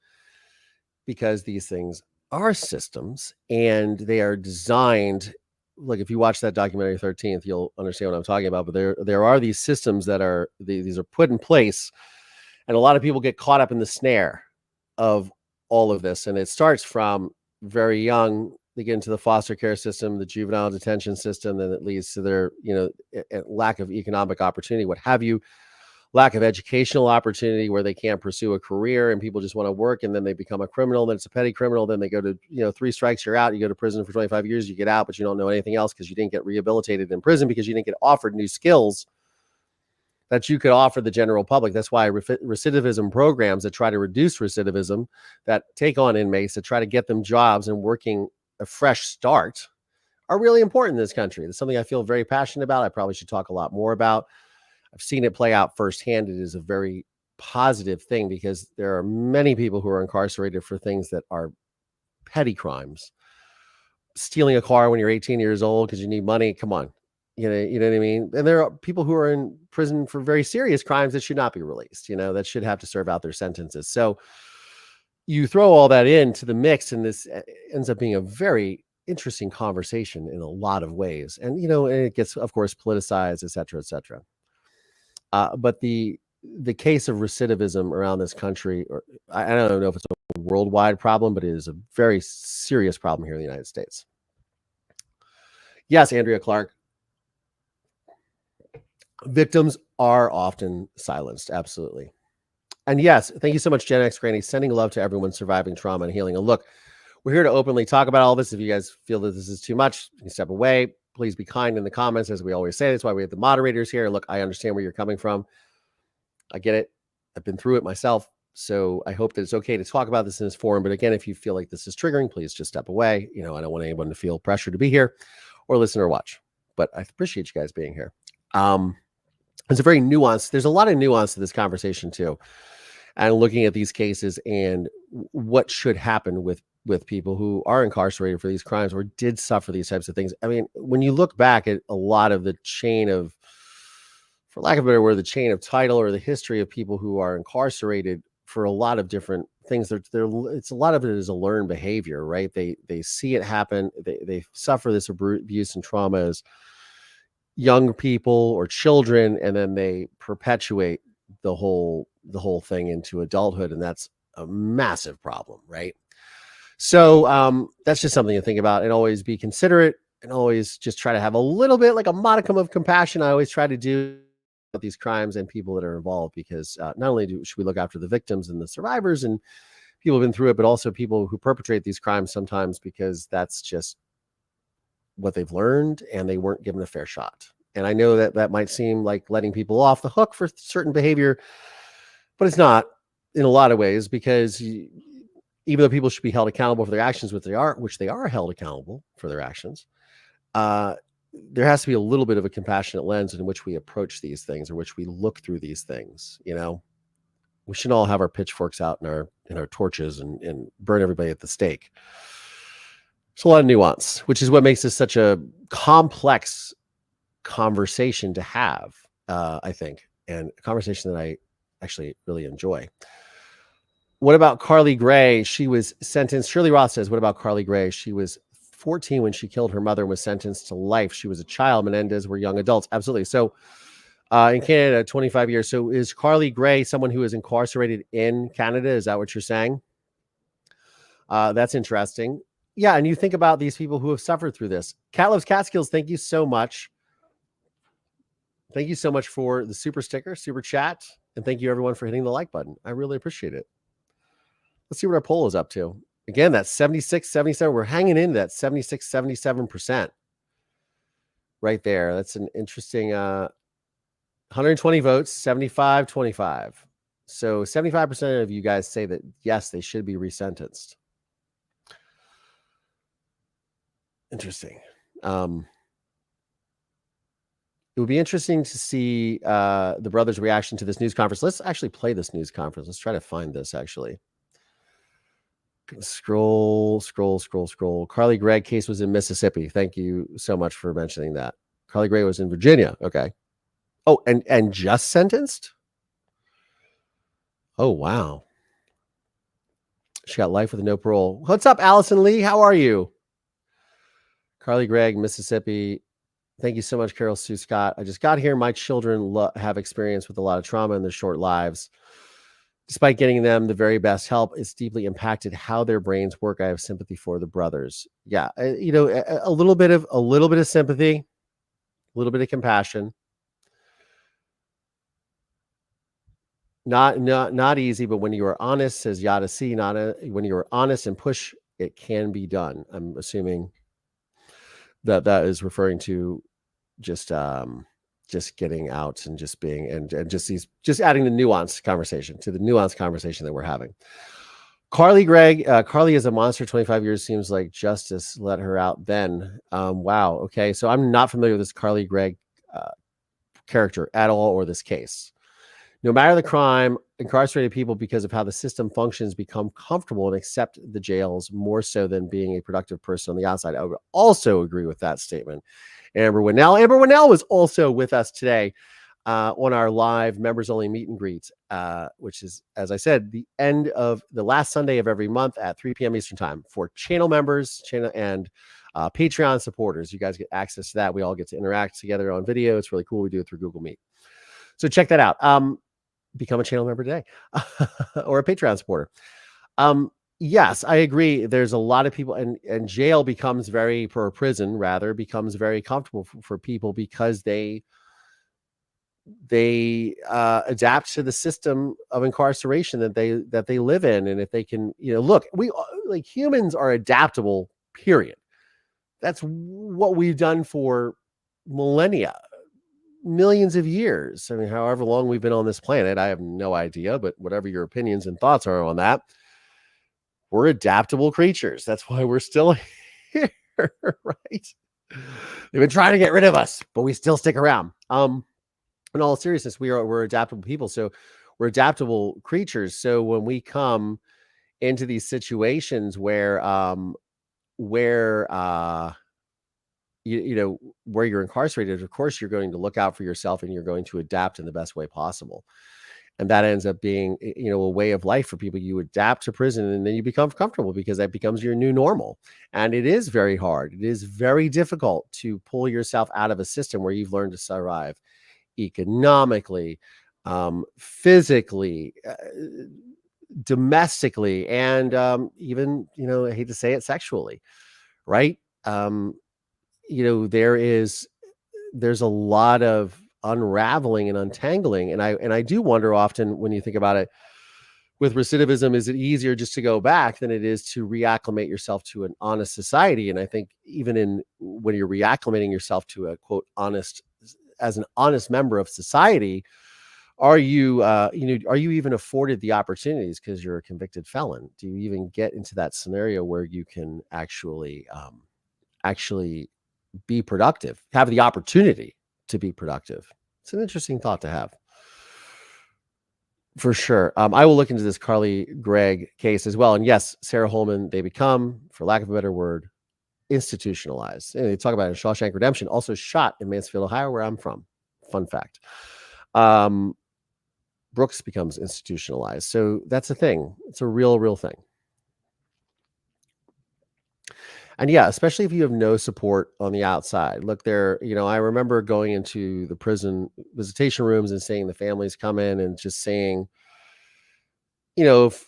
because these things are systems, and they are designed. Like, if you watch that documentary 13th, you'll understand what I'm talking about. But there are these systems that are these are put in place, and a lot of people get caught up in the snare of all of this. And it starts from very young. They get into the foster care system, the juvenile detention system, then it leads to their lack of economic opportunity, what have you, lack of educational opportunity where they can't pursue a career, and people just want to work, and then they become a criminal. Then it's a petty criminal. Then they go to 3 strikes, you're out. You go to prison for 25 years, you get out, but you don't know anything else because you didn't get rehabilitated in prison, because you didn't get offered new skills that you could offer the general public. That's why recidivism programs that try to reduce recidivism, that take on inmates, that try to get them jobs and working a fresh start, are really important in this country. It's something I feel very passionate about. I probably should talk a lot more about. I've seen it play out firsthand. It is a very positive thing, because there are many people who are incarcerated for things that are petty crimes. Stealing a car when you're 18 years old because you need money. Come on. You know what I mean? And there are people who are in prison for very serious crimes that should not be released, that should have to serve out their sentences. So you throw all that into the mix, and this ends up being a very interesting conversation in a lot of ways. And, it gets, of course, politicized, et cetera, et cetera. But the case of recidivism around this country, or I don't know if it's a worldwide problem, but it is a very serious problem here in the United States. Yes, Andrea Clark. Victims are often silenced. Absolutely. And yes, thank you so much, Gen X Granny. Sending love to everyone surviving trauma and healing. And look, we're here to openly talk about all this. If you guys feel that this is too much, you can step away. Please be kind in the comments, as we always say. That's why we have the moderators here. Look, I understand where you're coming from. I get it. I've been through it myself. So I hope that it's okay to talk about this in this forum. But again, if you feel like this is triggering, please just step away. I don't want anyone to feel pressure to be here or listen or watch. But I appreciate you guys being here. It's a very nuanced. There's a lot of nuance to this conversation too, and looking at these cases and what should happen with people who are incarcerated for these crimes or did suffer these types of things. I mean, when you look back at a lot of the chain of, for lack of a better word, the chain of title or the history of people who are incarcerated for a lot of different things, it's a lot of it is a learned behavior, right? They see it happen. They suffer this abuse and trauma as young people or children, and then they perpetuate the whole thing into adulthood, and that's a massive problem, right? So that's just something to think about, and always be considerate, and always just try to have a little bit, like a modicum of compassion. I always try to do with these crimes and people that are involved, because not only should we look after the victims and the survivors and people who've been through it, but also people who perpetrate these crimes sometimes, because that's just what they've learned and they weren't given a fair shot. And I know that might seem like letting people off the hook for certain behavior, but it's not in a lot of ways, because even though people should be held accountable for their actions, which they are held accountable for their actions, there has to be a little bit of a compassionate lens in which we approach these things, or which we look through these things. We shouldn't all have our pitchforks out and our torches and burn everybody at the stake. There's a lot of nuance, which is what makes this such a complex conversation to have, I think, and a conversation that I actually really enjoy. What about Carly Gray? She was sentenced. Shirley Roth says, what about Carly Gray? She was 14 when she killed her mother and was sentenced to life. She was a child. Menendez were young adults. Absolutely. So in Canada, 25 years. So is Carly Gray someone who is incarcerated in Canada? Is that what you're saying? That's interesting. Yeah, and you think about these people who have suffered through this. Cat Loves Catskills, thank you so much. Thank you so much for the super sticker, super chat, and thank you everyone for hitting the like button. I really appreciate it. Let's see what our poll is up to. Again, that's 76, 77. We're hanging in that 76, 77% right there. That's an interesting 120 votes, 75, 25. So 75% of you guys say that, yes, they should be resentenced. Interesting. It would be interesting to see the brothers' reaction to this news conference. Let's actually play this news conference. Let's try to find this, actually. Scroll. Carly Gray case was in Mississippi. Thank you so much for mentioning that. Carly Gray was in Virginia. Okay. Oh, and just sentenced? Oh, wow. She got life with no parole. What's up, Allison Lee? How are you? Carly Gregg, Mississippi. Thank you so much, Carol Sue Scott. I just got here. My children have experience with a lot of trauma in their short lives. Despite getting them the very best help, it's deeply impacted how their brains work. I have sympathy for the brothers. Yeah, a little bit of sympathy, a little bit of compassion. Not easy, but when you are honest, says Yada C, when you are honest and push, it can be done. I'm assuming that is referring to just getting out and just being and just adding the nuanced conversation to the nuanced conversation that we're having. Carly Gregg, Carly is a monster. 25 years seems like justice. Let her out then. Wow. Okay, so I'm not familiar with this Carly Gregg character at all, or this case. No matter the crime, incarcerated people, because of how the system functions, become comfortable and accept the jails more so than being a productive person on the outside. I would also agree with that statement. Amber Winnell was also with us today on our live members-only meet and greet, which is, as I said, the end of the last Sunday of every month at 3 p.m. Eastern time for channel members, and Patreon supporters. You guys get access to that. We all get to interact together on video. It's really cool. We do it through Google Meet. So check that out. Become a channel member today or a Patreon supporter. Yes, I agree. There's a lot of people, and jail becomes prison becomes very comfortable for people, because they adapt to the system of incarceration that they live in. And if they can, look, we like humans are adaptable, period. That's what we've done for millennia, millions of years. I mean, however long we've been on this planet, I have no idea, but whatever your opinions and thoughts are on that, we're adaptable creatures. That's why we're still here, right? They've been trying to get rid of us, but we still stick around. In all seriousness, we're adaptable people. So we're adaptable creatures. So when we come into these situations where you're incarcerated, of course, you're going to look out for yourself and you're going to adapt in the best way possible. And that ends up being, a way of life for people. You adapt to prison and then you become comfortable because that becomes your new normal. And it is very hard. It is very difficult to pull yourself out of a system where you've learned to survive economically, physically, domestically, and even, I hate to say it, sexually, right? There's a lot of unraveling and untangling. And I do wonder often when you think about it with recidivism, is it easier just to go back than it is to reacclimate yourself to an honest society? And I think even when you're reacclimating yourself to a quote as an honest member of society, are you even afforded the opportunities because you're a convicted felon? Do you even get into that scenario where you can actually be productive, have the opportunity to be productive? It's an interesting thought to have, for sure. I will look into this Carly Gregg case as well. And yes, Sarah Holman, they become, for lack of a better word, institutionalized. And they talk about it in Shawshank Redemption, also shot in Mansfield, Ohio, where I'm from. Fun fact. Brooks becomes institutionalized. So that's a thing. It's a real thing. And yeah, especially if you have no support on the outside. Look, I remember going into the prison visitation rooms and seeing the families come in and just saying, it's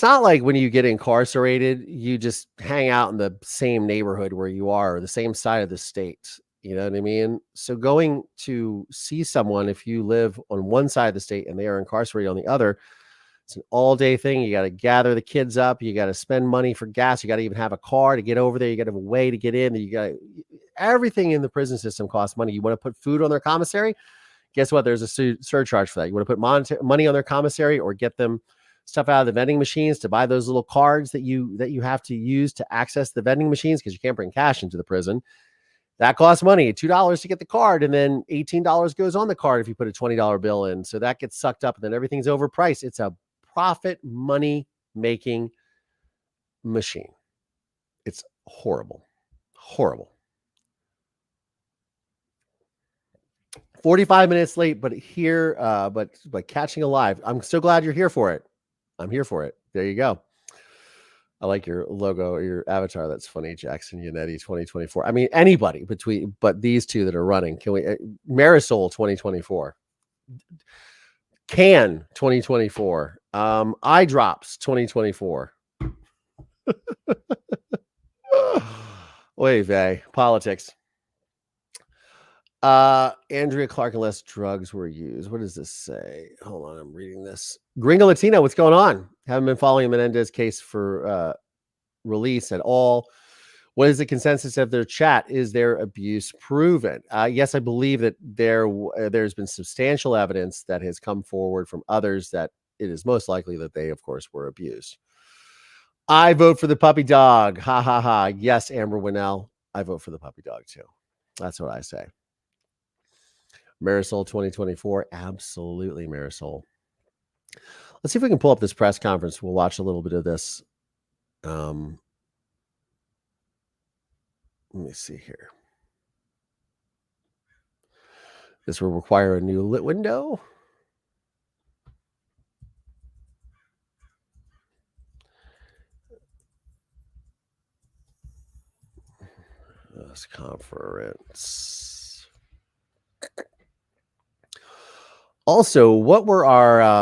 not like when you get incarcerated, you just hang out in the same neighborhood where you are, or the same side of the state. You know what I mean? So going to see someone, if you live on one side of the state and they are incarcerated on the other, it's an all-day thing. You got to gather the kids up. You got to spend money for gas. You got to even have a car to get over there. You got to have a way to get in. Everything in the prison system costs money. You want to put food on their commissary? Guess what? There's a surcharge for that. You want to put money on their commissary or get them stuff out of the vending machines to buy those little cards that you have to use to access the vending machines because you can't bring cash into the prison. That costs money, $2 to get the card, and then $18 goes on the card if you put a $20 bill in. So that gets sucked up, and then everything's overpriced. It's a profit money-making machine. It's horrible. 45 minutes late, but here, but catching alive. I'm so glad you're here for it. I'm here for it. There you go. I like your logo or your avatar. That's funny. Jackson Yannetti 2024. I mean, anybody but these two that are running. Can we, Marisol 2024, Can 2024, Eye Drops 2024. Oy vey, politics. Andrea Clark, unless drugs were used. What does this say? Hold on, I'm reading this. Gringo Latino, what's going on? Haven't been following Menendez case for release at all. What is the consensus of their chat? Is their abuse proven? Yes, I believe that there's been substantial evidence that has come forward from others that it is most likely that they, of course, were abused. I vote for the puppy dog. Ha ha ha. Yes, Amber Winnell. I vote for the puppy dog too. That's what I say. Marisol 2024. Absolutely, Marisol. Let's see if we can pull up this press conference. We'll watch a little bit of this. Let me see here. This will require a new lit window. This conference. Also, what were our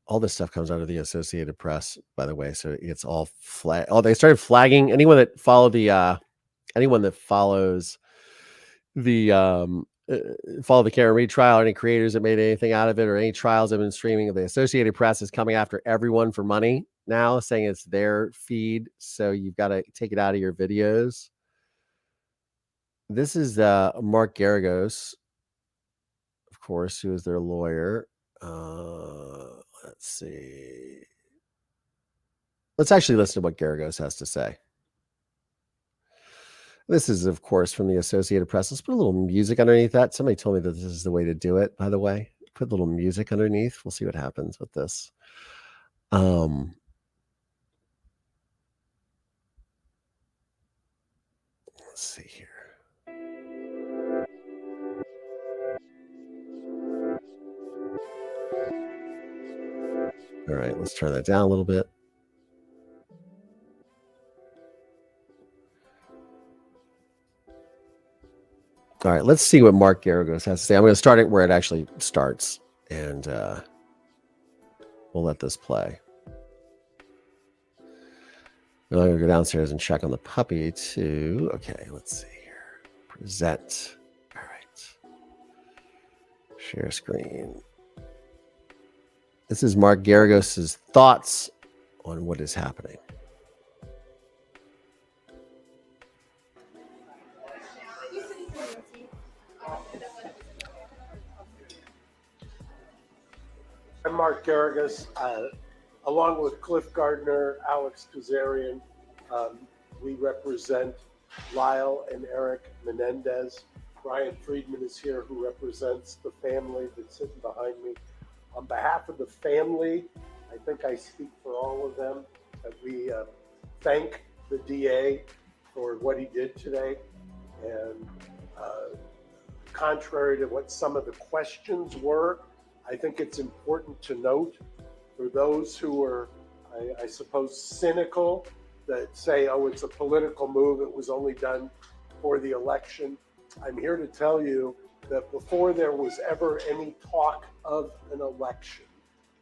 all this stuff comes out of the Associated Press, by the way, so it's all they started flagging anyone that follows the follow the Karen Reed trial, any creators that made anything out of it, or any trials that have been streaming. The Associated Press is coming after everyone for money now, saying it's their feed, so you've got to take it out of your videos. This is Mark Garagos, of course, who is their lawyer. Let's see. Let's actually listen to what Garagos has to say. This is, of course, from the Associated Press. Let's put a little music underneath that. Somebody told me that this is the way to do it, by the way. Put a little music underneath. We'll see what happens with this. Let's see here. All right, let's turn that down a little bit. All right, let's see what Mark Garagos has to say. I'm going to start it where it actually starts, and we'll let this play. I'm going to go downstairs and check on the puppy, too. Okay, let's see here. Present. All right. Share screen. This is Mark Garagos' thoughts on what is happening. I'm Mark Garagos, along with Cliff Gardner, Alex Kazarian. We represent Lyle and Eric Menendez. Brian Friedman is here, who represents the family that's sitting behind me. On behalf of the family, I think I speak for all of them, that we thank the DA for what he did today. And contrary to what some of the questions were, I think it's important to note for those who are, I suppose, cynical that say, oh, it's a political move, it was only done for the election. I'm here to tell you that before there was ever any talk of an election,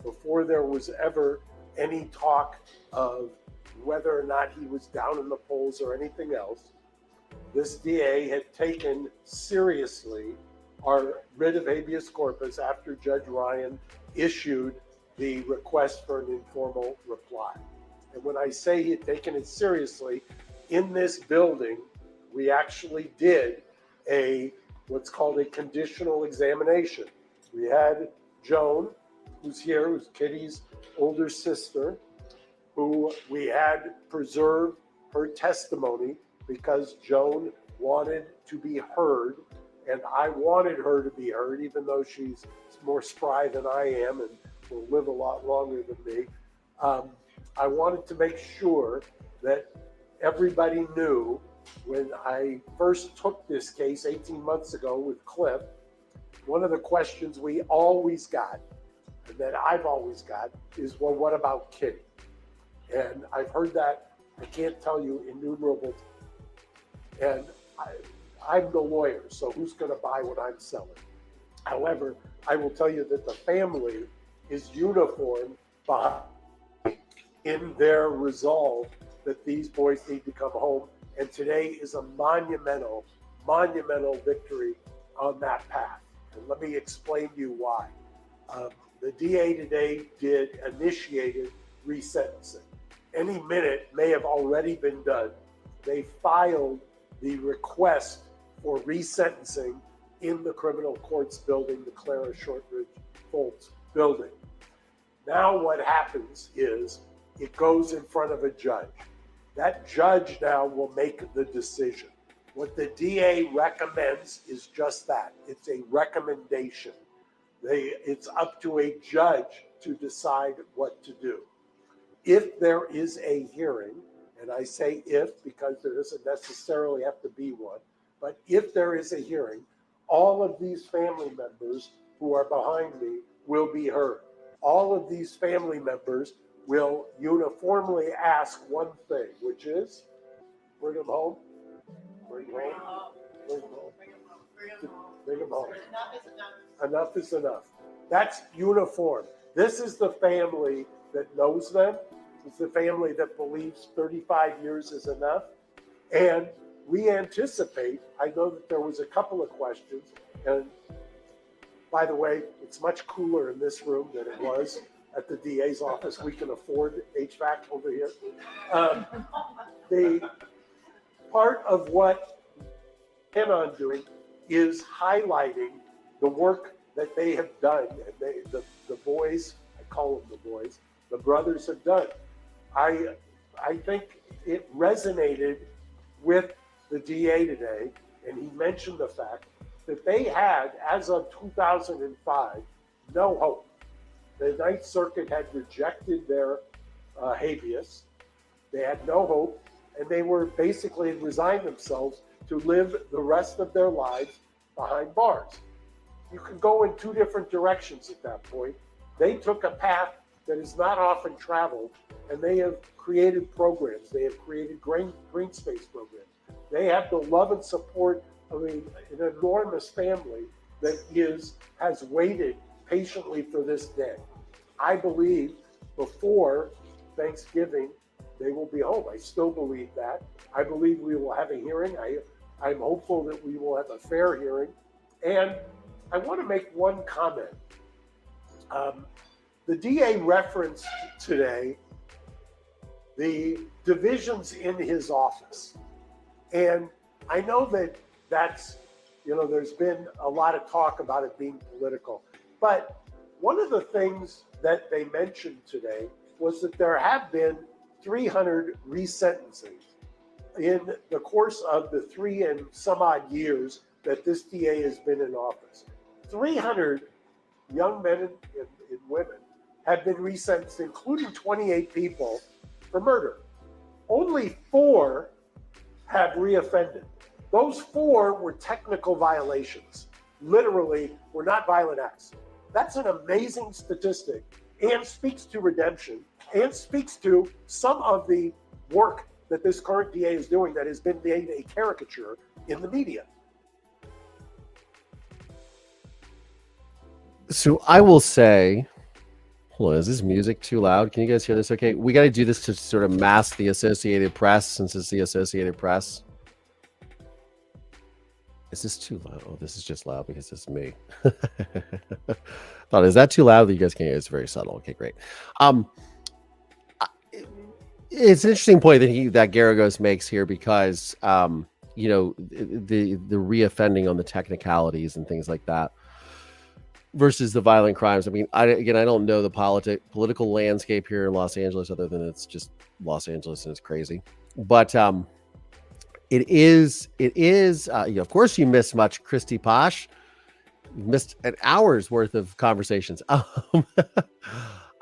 before there was ever any talk of whether or not he was down in the polls or anything else, this DA had taken seriously our writ of habeas corpus after Judge Ryan issued the request for an informal reply. And when I say he had taken it seriously, in this building, we actually did what's called a conditional examination. We had Joan, who's here, who's Kitty's older sister, who we had preserve her testimony because Joan wanted to be heard, and I wanted her to be heard, even though she's more spry than I am and will live a lot longer than me. I wanted to make sure that everybody knew when I first took this case 18 months ago with Cliff, one of the questions we always got, and that I've always got, is, well, what about Kitty? And I've heard that, I can't tell you, innumerable times. And I'm the lawyer, so who's going to buy what I'm selling? However, I will tell you that the family is uniform in their resolve that these boys need to come home. And today is a monumental victory on that path. And let me explain to you why. The DA today initiated resentencing. Any minute may have already been done. They filed the request for resentencing in the criminal courts building, the Clara Shortridge Foltz building. Now what happens is it goes in front of a judge. That judge now will make the decision. What the DA recommends is just that. It's a recommendation. It's up to a judge to decide what to do. If there is a hearing, and I say if because there doesn't necessarily have to be one, but if there is a hearing, all of these family members who are behind me will be heard. All of these family members will uniformly ask one thing, which is, bring them home. Bring them home. Bring them home. Bring them home. Enough is enough. That's uniform. This is the family that knows them. It's the family that believes 35 years is enough. And we anticipate, I know that there was a couple of questions, and by the way, it's much cooler in this room than it was at the DA's office. We can afford HVAC over here. The part of what we plan on doing is highlighting the work that they have done, and the boys, I call them the boys, the brothers have done. I think it resonated with the DA today, and he mentioned the fact that they had, as of 2005, no hope. The Ninth Circuit had rejected their habeas. They had no hope, and they were basically resigned themselves to live the rest of their lives behind bars. You can go in two different directions at that point. They took a path that is not often traveled, and they have created programs. They have created green space programs. They have the love and support of an enormous family that has waited patiently for this day. I believe before Thanksgiving, they will be home. I still believe that. I believe we will have a hearing. I'm hopeful that we will have a fair hearing. And I want to make one comment. The DA referenced today the divisions in his office. And I know that's, there's been a lot of talk about it being political. But one of the things that they mentioned today was that there have been 300 resentencings in the course of the 3 and some odd years that this DA has been in office. 300 young men and women have been resentenced, including 28 people for murder. Only 4 have reoffended. Those 4 were technical violations. Literally, were not violent acts. That's an amazing statistic and speaks to redemption and speaks to some of the work that this current DA is doing that has been made a caricature in the media. So I will say, hold on, is this music too loud? Can you guys hear this okay? We got to do this to sort of mask the Associated Press, since it's the Associated Press. Is this too loud? Oh, this is just loud because it's me. Thought, is that too loud that you guys can hear? It's very subtle. Okay, great. It's an interesting point that Garagos makes here because the reoffending on the technicalities and things like that versus the violent crimes. I mean, I don't know the political landscape here in Los Angeles other than it's just Los Angeles and it's crazy. But it is. Of course, you missed much, Christy Posh. You missed an hour's worth of conversations.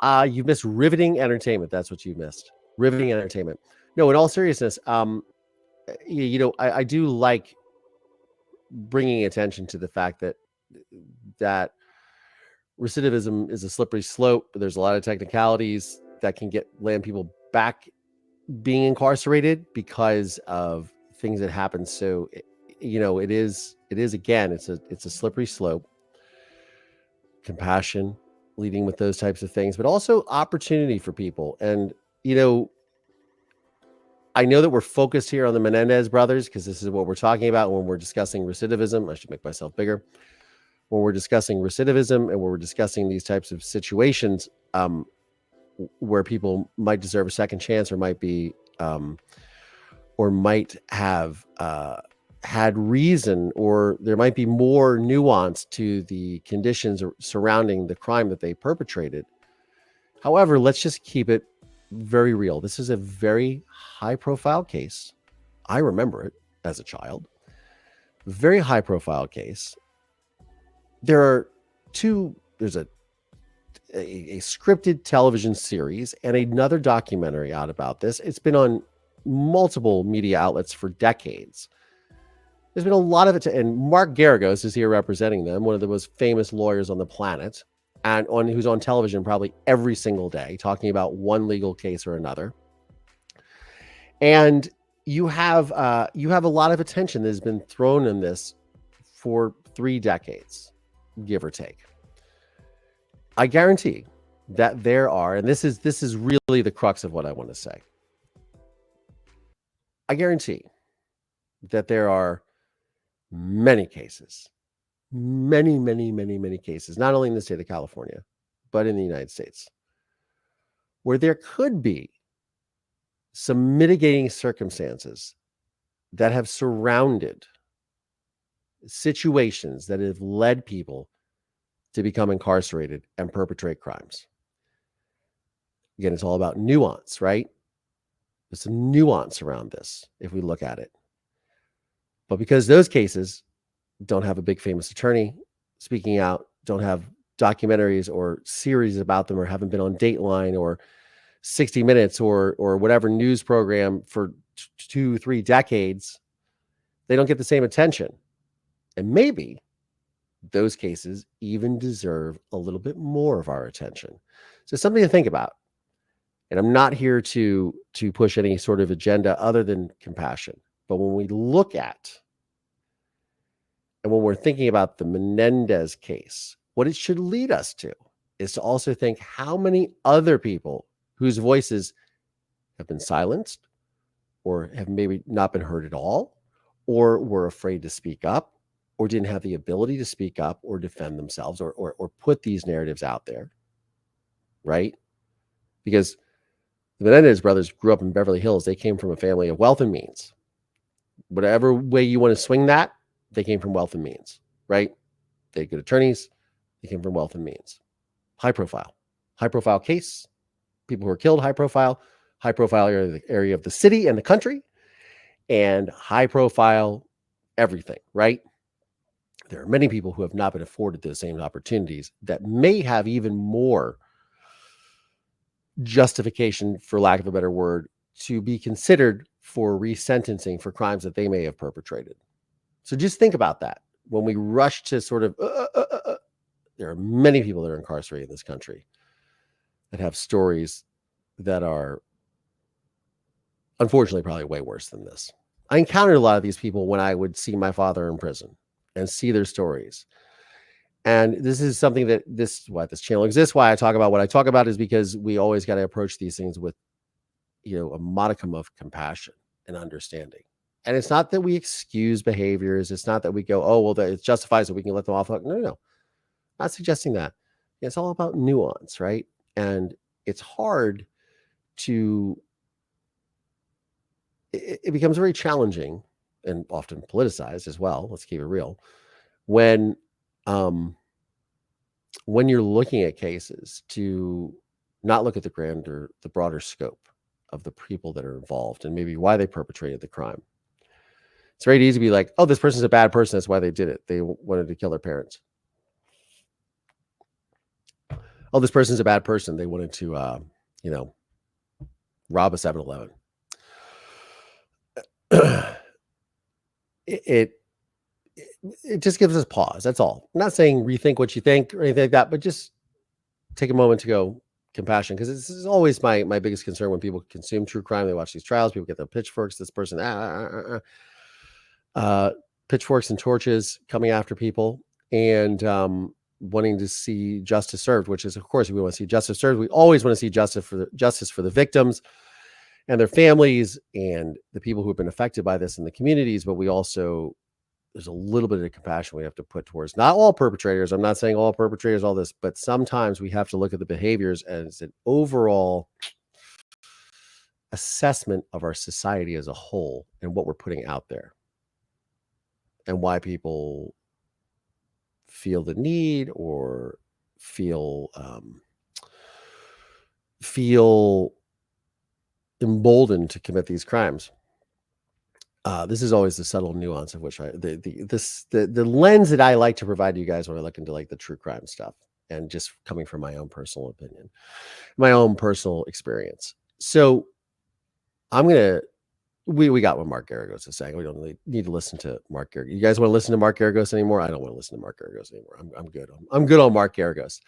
You missed riveting entertainment. That's what you missed. Riveting entertainment. No, in all seriousness, I do like bringing attention to the fact that recidivism is a slippery slope. There's a lot of technicalities that can land people back being incarcerated because of things that happen. So, it is again, it's a slippery slope. Compassion leading with those types of things, but also opportunity for people. And, I know that we're focused here on the Menendez brothers because this is what we're talking about when we're discussing recidivism. I should make myself bigger. When we're discussing recidivism and when we're discussing these types of situations where people might deserve a second chance or might be or might have had reason, or there might be more nuance to the conditions surrounding the crime that they perpetrated. However, let's just keep it very real. This is a very high profile case. I remember it as a child. Very high profile case. There's a scripted television series and another documentary out about this. It's been on multiple media outlets for decades. There's been a lot of it, and Mark Garagos is here representing them, one of the most famous lawyers on the planet, and who's on television probably every single day talking about one legal case or another. And you have a lot of attention that has been thrown in this for 3 decades, give or take. I guarantee that there are, and this is really the crux of what I want to say. I guarantee that there are many cases, many cases, not only in the state of California, but in the United States, where there could be some mitigating circumstances that have surrounded situations that have led people to become incarcerated and perpetrate crimes. Again, it's all about nuance, right? There's a nuance around this if we look at it. But because those cases don't have a big famous attorney speaking out, don't have documentaries or series about them, or haven't been on Dateline or 60 Minutes or whatever news program for 2-3 decades, they don't get the same attention. And maybe those cases even deserve a little bit more of our attention. So something to think about. And I'm not here to push any sort of agenda other than compassion. But when we look at, and when we're thinking about the Menendez case, what it should lead us to is to also think how many other people whose voices have been silenced or have maybe not been heard at all, or were afraid to speak up, or didn't have the ability to speak up or defend themselves or put these narratives out there, right? Because the Menendez brothers grew up in Beverly Hills. They came from a family of wealth and means. Whatever way you want to swing that, they came from wealth and means, right? They had good attorneys. They came from wealth and means. High profile case. People who were killed, high profile area of the city and the country, and high profile everything, right? There are many people who have not been afforded those same opportunities that may have even more justification, for lack of a better word, to be considered for resentencing for crimes that they may have perpetrated. So just think about that. When we rush to sort of, there are many people that are incarcerated in this country that have stories that are unfortunately probably way worse than this. I encountered a lot of these people when I would see my father in prison and see their stories. And this is something that why this channel exists, why I talk about what I talk about, is because we always got to approach these things with, a modicum of compassion and understanding. And it's not that we excuse behaviors. It's not that we go, oh, well, it justifies that we can let them off. No. Not suggesting that. It's all about nuance, right? And it's hard to, it becomes very challenging and often politicized as well. Let's keep it real. When you're looking at cases, to not look at the broader scope of the people that are involved and maybe why they perpetrated the crime. It's very easy to be like, oh, this person's a bad person. That's why they did it. They wanted to kill their parents. Oh, this person's a bad person. They wanted to, rob a 7-Eleven. It just gives us pause. That's all. I'm not saying rethink what you think or anything like that, but just take a moment to go compassion, because this is always my biggest concern when people consume true crime. They watch these trials. People get their pitchforks. This person, pitchforks and torches coming after people, and wanting to see justice served. Which is, of course, we want to see justice served. We always want to see justice for the victims and their families and the people who have been affected by this in the communities. But we also, there's a little bit of compassion we have to put towards not all perpetrators. I'm not saying all perpetrators, all this, but sometimes we have to look at the behaviors as an overall assessment of our society as a whole and what we're putting out there and why people feel the need or feel emboldened to commit these crimes. This is always the subtle nuance of which the lens that I like to provide to you guys when I look into like the true crime stuff, and just coming from my own personal opinion, my own personal experience. So we got what Mark Garagos is saying. We don't really need to listen to Mark Garagos. You guys want to listen to Mark Garagos anymore? I don't want to listen to Mark Garagos anymore. I'm good. I'm good on Mark Garagos.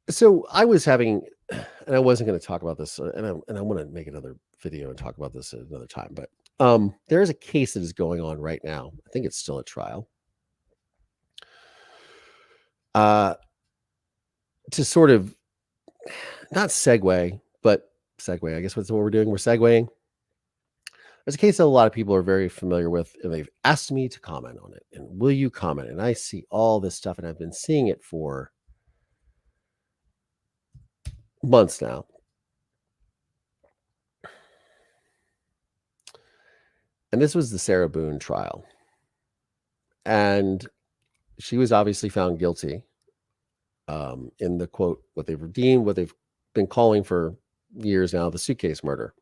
So I was having, and I wasn't going to talk about this, and I want to make another video and talk about this at another time. But there is a case that is going on right now. I think it's still at trial. To sort of not segue, but segue. I guess that's what we're doing. We're segueing. There's a case that a lot of people are very familiar with, and they've asked me to comment on it. And will you comment? And I see all this stuff, and I've been seeing it for months now. And this was the Sarah Boone trial. And she was obviously found guilty in the quote, what they've been calling for years now, the suitcase murder.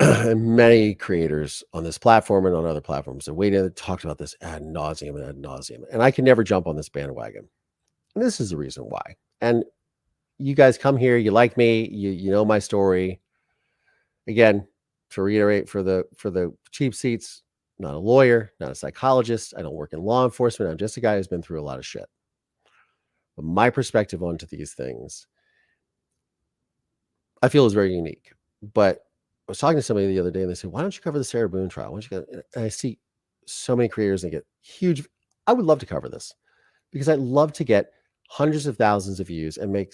And many creators on this platform and on other platforms have talked about this ad nauseum. And I can never jump on this bandwagon. And this is the reason why. And you guys come here, you like me, you know my story. Again, to reiterate for the cheap seats, not a lawyer, not a psychologist. I don't work in law enforcement. I'm just a guy who's been through a lot of shit. But my perspective onto these things, I feel is very unique. But I was talking to somebody the other day and they said, why don't you cover the Sarah Boone trial? Why don't you go? And I see so many creators and get huge. I would love to cover this because I'd love to get hundreds of thousands of views and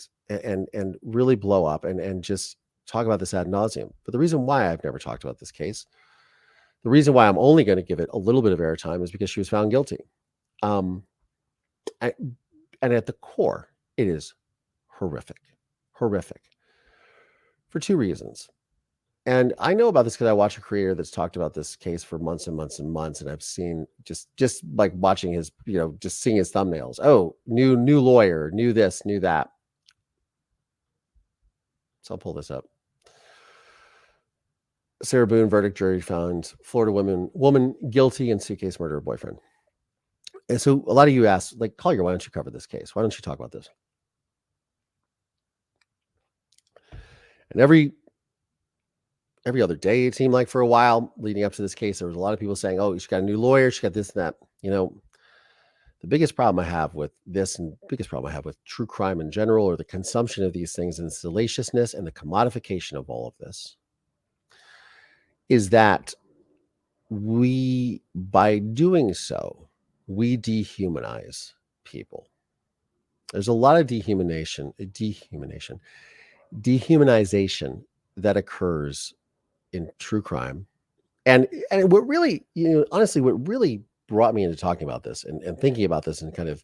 really blow up and just talk about this ad nauseum. But the reason why I've never talked about this case, the reason why I'm only going to give it a little bit of airtime is because she was found guilty. And at the core, it is horrific for two reasons. And I know about this because I watch a creator that's talked about this case for months and months and months. And I've seen just like watching his, just seeing his thumbnails. Oh, new lawyer, new this, new that. So I'll pull this up. Sarah Boone verdict jury found Florida woman guilty in suitcase murder of boyfriend. And so a lot of you ask, like, Collier, why don't you cover this case? Why don't you talk about this? And every other day, it seemed like for a while leading up to this case, there was a lot of people saying, oh, she got a new lawyer, she got this and that. The biggest problem I have with this and biggest problem I have with true crime in general, or the consumption of these things and the salaciousness and the commodification of all of this, is that by doing so, we dehumanize people. There's a lot of dehumanization that occurs in true crime. And what really, honestly, what really brought me into talking about this and thinking about this and kind of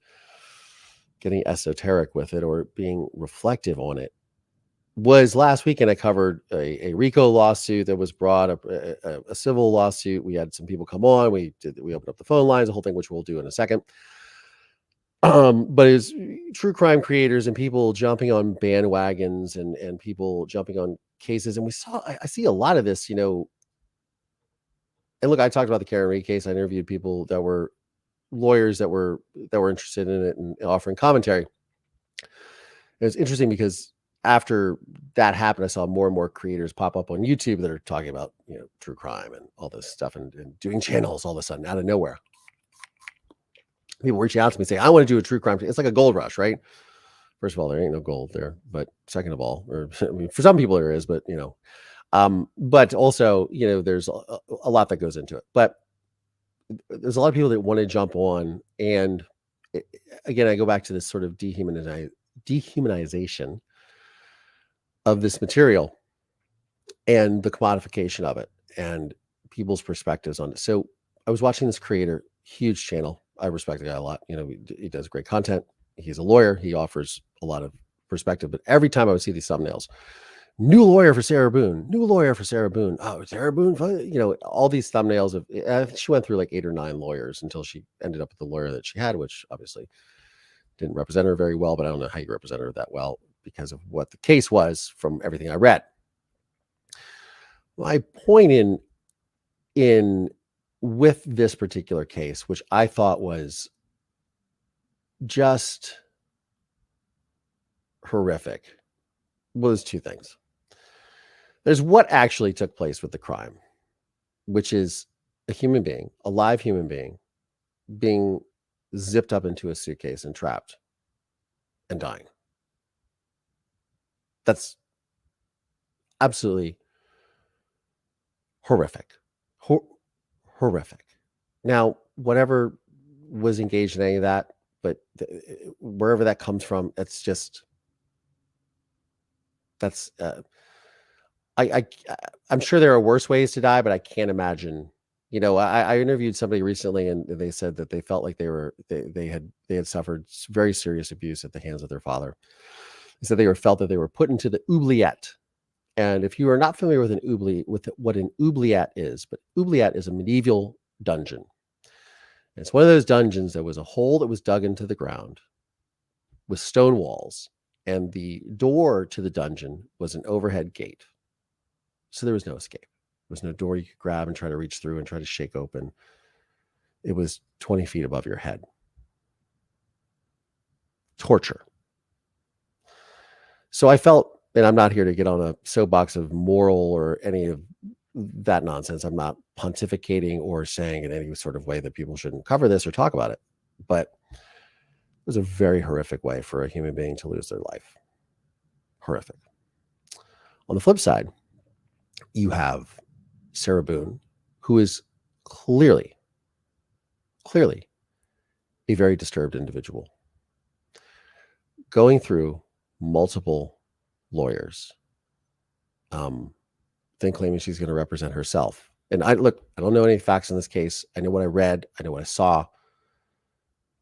getting esoteric with it or being reflective on it was last weekend. I covered a RICO lawsuit that was brought up, a civil lawsuit. We had some people come on. We opened up the phone lines, the whole thing, which we'll do in a second. But it's true crime creators and people jumping on bandwagons and people jumping on cases. And I see a lot of this, and look, I talked about the Karen Reed case. I interviewed people that were lawyers that were interested in it and offering commentary. It was interesting because after that happened, I saw more and more creators pop up on YouTube that are talking about, true crime and all this stuff and doing channels all of a sudden out of nowhere. People reaching out to me saying, I want to do a true crime. It's like a gold rush, right? First of all, there ain't no gold there, but second of all, for some people there is, but but also, there's a lot that goes into it, but there's a lot of people that want to jump on. And again, I go back to this sort of dehumanization of this material and the commodification of it and people's perspectives on it. So I was watching this creator, huge channel. I respect the guy a lot. He does great content. He's a lawyer. He offers a lot of perspective, but every time I would see these thumbnails, new lawyer for Sarah Boone, new lawyer for Sarah Boone. Oh, Sarah Boone, all these thumbnails of, she went through like 8 or 9 lawyers until she ended up with the lawyer that she had, which obviously didn't represent her very well, but I don't know how you represent her that well because of what the case was from everything I read. My point in with this particular case, which I thought was just horrific, was 2 things. There's what actually took place with the crime, which is a human being, a live human being zipped up into a suitcase and trapped and dying. That's absolutely horrific. Horrific. Now, whatever was engaged in any of that, but wherever that comes from, it's just That's I'm sure there are worse ways to die, but I can't imagine. I interviewed somebody recently, and they said that they felt like they had suffered very serious abuse at the hands of their father. They said felt that they were put into the oubliette. And if you are not familiar with what an oubliette is, but oubliette is a medieval dungeon. And it's one of those dungeons that was a hole that was dug into the ground with stone walls, and the door to the dungeon was an overhead gate. So there was no escape. There was no door you could grab and try to reach through and try to shake open. It was 20 feet above your head. Torture. So I felt, and I'm not here to get on a soapbox of moral or any of that nonsense. I'm not pontificating or saying in any sort of way that people shouldn't cover this or talk about it. But it was a very horrific way for a human being to lose their life. Horrific. On the flip side, you have Sarah Boone, who is clearly a very disturbed individual, going through multiple lawyers, then claiming she's going to represent herself. And I don't know any facts in this case. I know what I read. I know what I saw.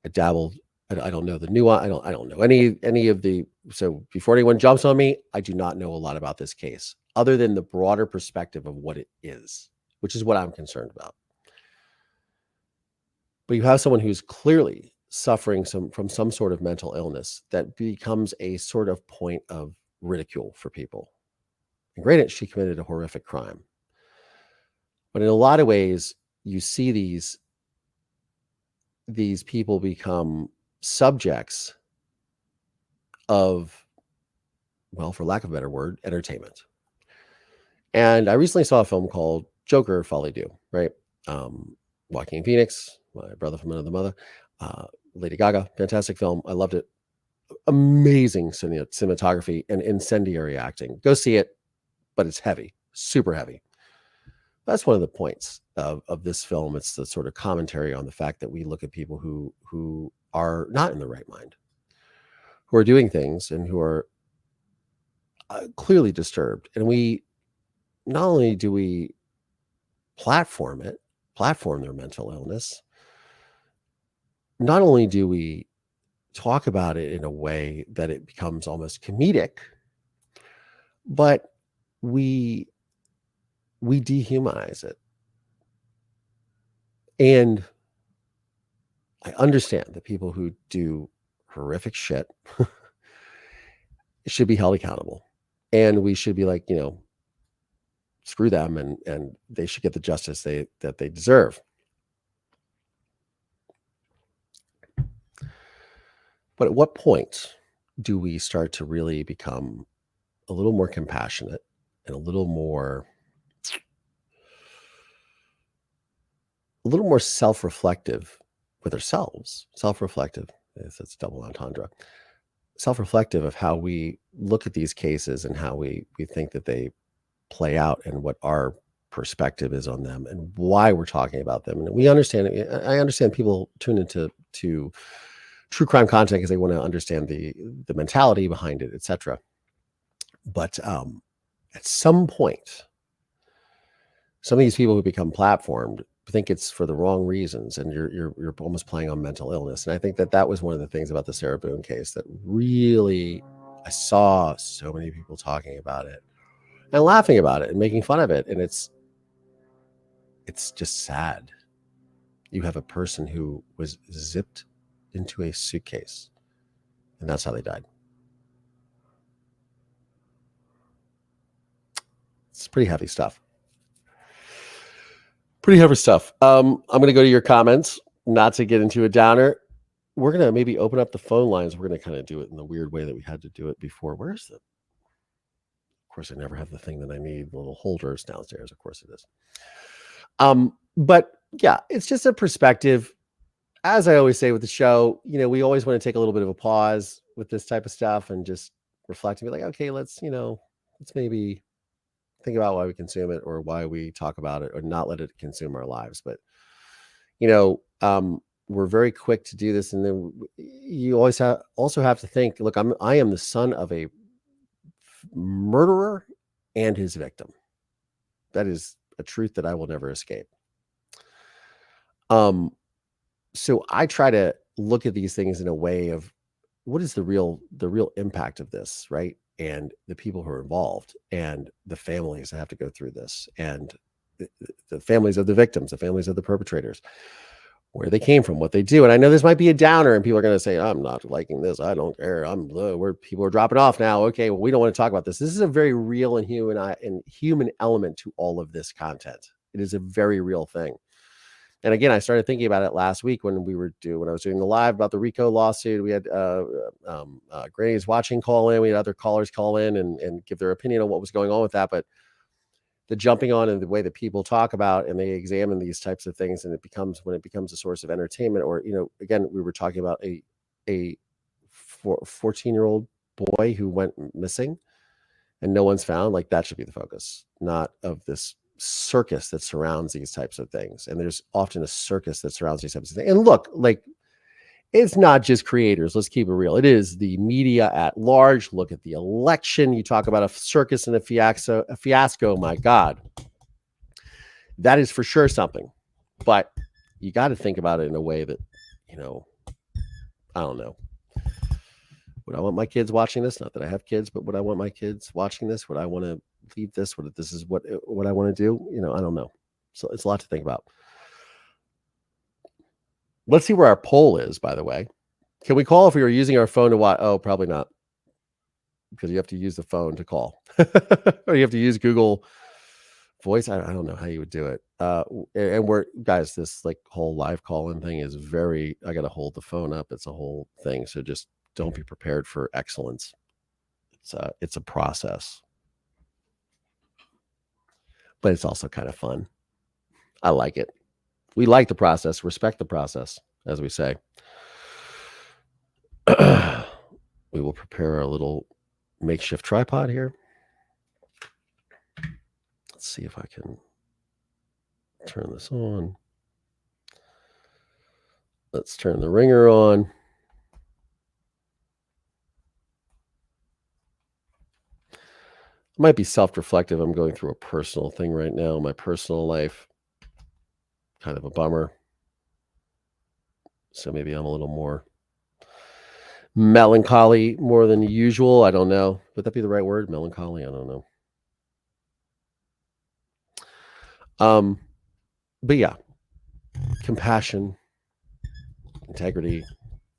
I dabbled. I don't know the nuance. I don't know any of the. So before anyone jumps on me, I do not know a lot about this case, other than the broader perspective of what it is, which is what I'm concerned about. But you have someone who's clearly suffering from some sort of mental illness that becomes a sort of point of ridicule for people. And granted, she committed a horrific crime. But in a lot of ways, you see these people become subjects of, well, for lack of a better word, entertainment. And I recently saw a film called Joker, Folly Do, right? Joaquin Phoenix, my brother from another mother, Lady Gaga, fantastic film. I loved it. Amazing cinematography and incendiary acting. Go see it, but it's heavy, super heavy. That's one of the points of this film. It's the sort of commentary on the fact that we look at people who are not in the right mind, who are doing things and who are clearly disturbed. And we not only do we platform their mental illness, not only do we talk about it in a way that it becomes almost comedic, but we dehumanize it. And I understand that people who do horrific shit should be held accountable, and we should be like, screw them, and they should get the justice that they deserve. But at what point do we start to really become a little more compassionate and a little more self-reflective with ourselves? Self-reflective, that's double entendre. Self-reflective of how we look at these cases and how we think that they play out and what our perspective is on them and why we're talking about them. And we understand, I understand people tune into true crime content because they want to understand the mentality behind it, etc. But at some point, some of these people who become platformed think it's for the wrong reasons, and you're almost playing on mental illness. And I think that was one of the things about the Sarah Boone case that really, I saw so many people talking about it and laughing about it and making fun of it. And it's just sad. You have a person who was zipped into a suitcase, and that's how they died. It's pretty heavy stuff. I'm going to go to your comments, not to get into a downer. We're going to maybe open up the phone lines. We're going to kind of do it in the weird way that we had to do it before. Where's the... Of course, I never have the thing that I need. The little holders downstairs. Of course it is. But yeah, it's just a perspective. As I always say with the show, we always want to take a little bit of a pause with this type of stuff and just reflect and be like, okay, let's maybe think about why we consume it or why we talk about it, or not let it consume our lives. But, we're very quick to do this. And then you always also have to think, look, I am the son of a murderer and his victim. That is a truth that I will never escape. So I try to look at these things in a way of what is the real impact of this, right? And the people who are involved and the families that have to go through this, and the families of the victims, the families of the perpetrators, where they came from, what they do. And I know this might be a downer and people are going to say, I'm not liking this. I don't care. Where people are dropping off now. Okay, well, we don't want to talk about this. This is a very real and human element to all of this content. It is a very real thing. And again, I started thinking about it last week when I was doing the live about the RICO lawsuit. We had Granny's Watching call in. We had other callers call in and give their opinion on what was going on with that. But the jumping on and the way that people talk about and they examine these types of things, and when it becomes a source of entertainment, or, again, we were talking about a 14-year-old boy who went missing and no one's found. Like, that should be the focus, not of this circus that surrounds these types of things. And there's often a circus that surrounds these types of things. And look, like, it's not just creators. Let's keep it real. It is the media at large. Look at the election. You talk about a circus and a fiasco. My God, that is for sure something. But you got to think about it in a way that, I don't know. Would I want my kids watching this? Not that I have kids, but would I want my kids watching this? Would I want to leave this? This is what I want to do? I don't know. So it's a lot to think about. Let's see where our poll is, by the way. Can we call if we were using our phone to watch? Oh, probably not. Because you have to use the phone to call. Or you have to use Google Voice. I don't know how you would do it. And guys, this whole live call-in thing is I got to hold the phone up. It's a whole thing. So just don't be prepared for excellence. It's a process. But it's also kind of fun. I like it. We like the process, respect the process, as we say. We will prepare a little makeshift tripod here. Let's see if I can turn this on. Let's turn the ringer on. Might be self-reflective. I'm going through a personal thing right now, my personal life. Kind of a bummer. So maybe I'm a little more melancholy more than usual. I don't know. Would that be the right word? Melancholy? I don't know. But yeah, compassion, integrity.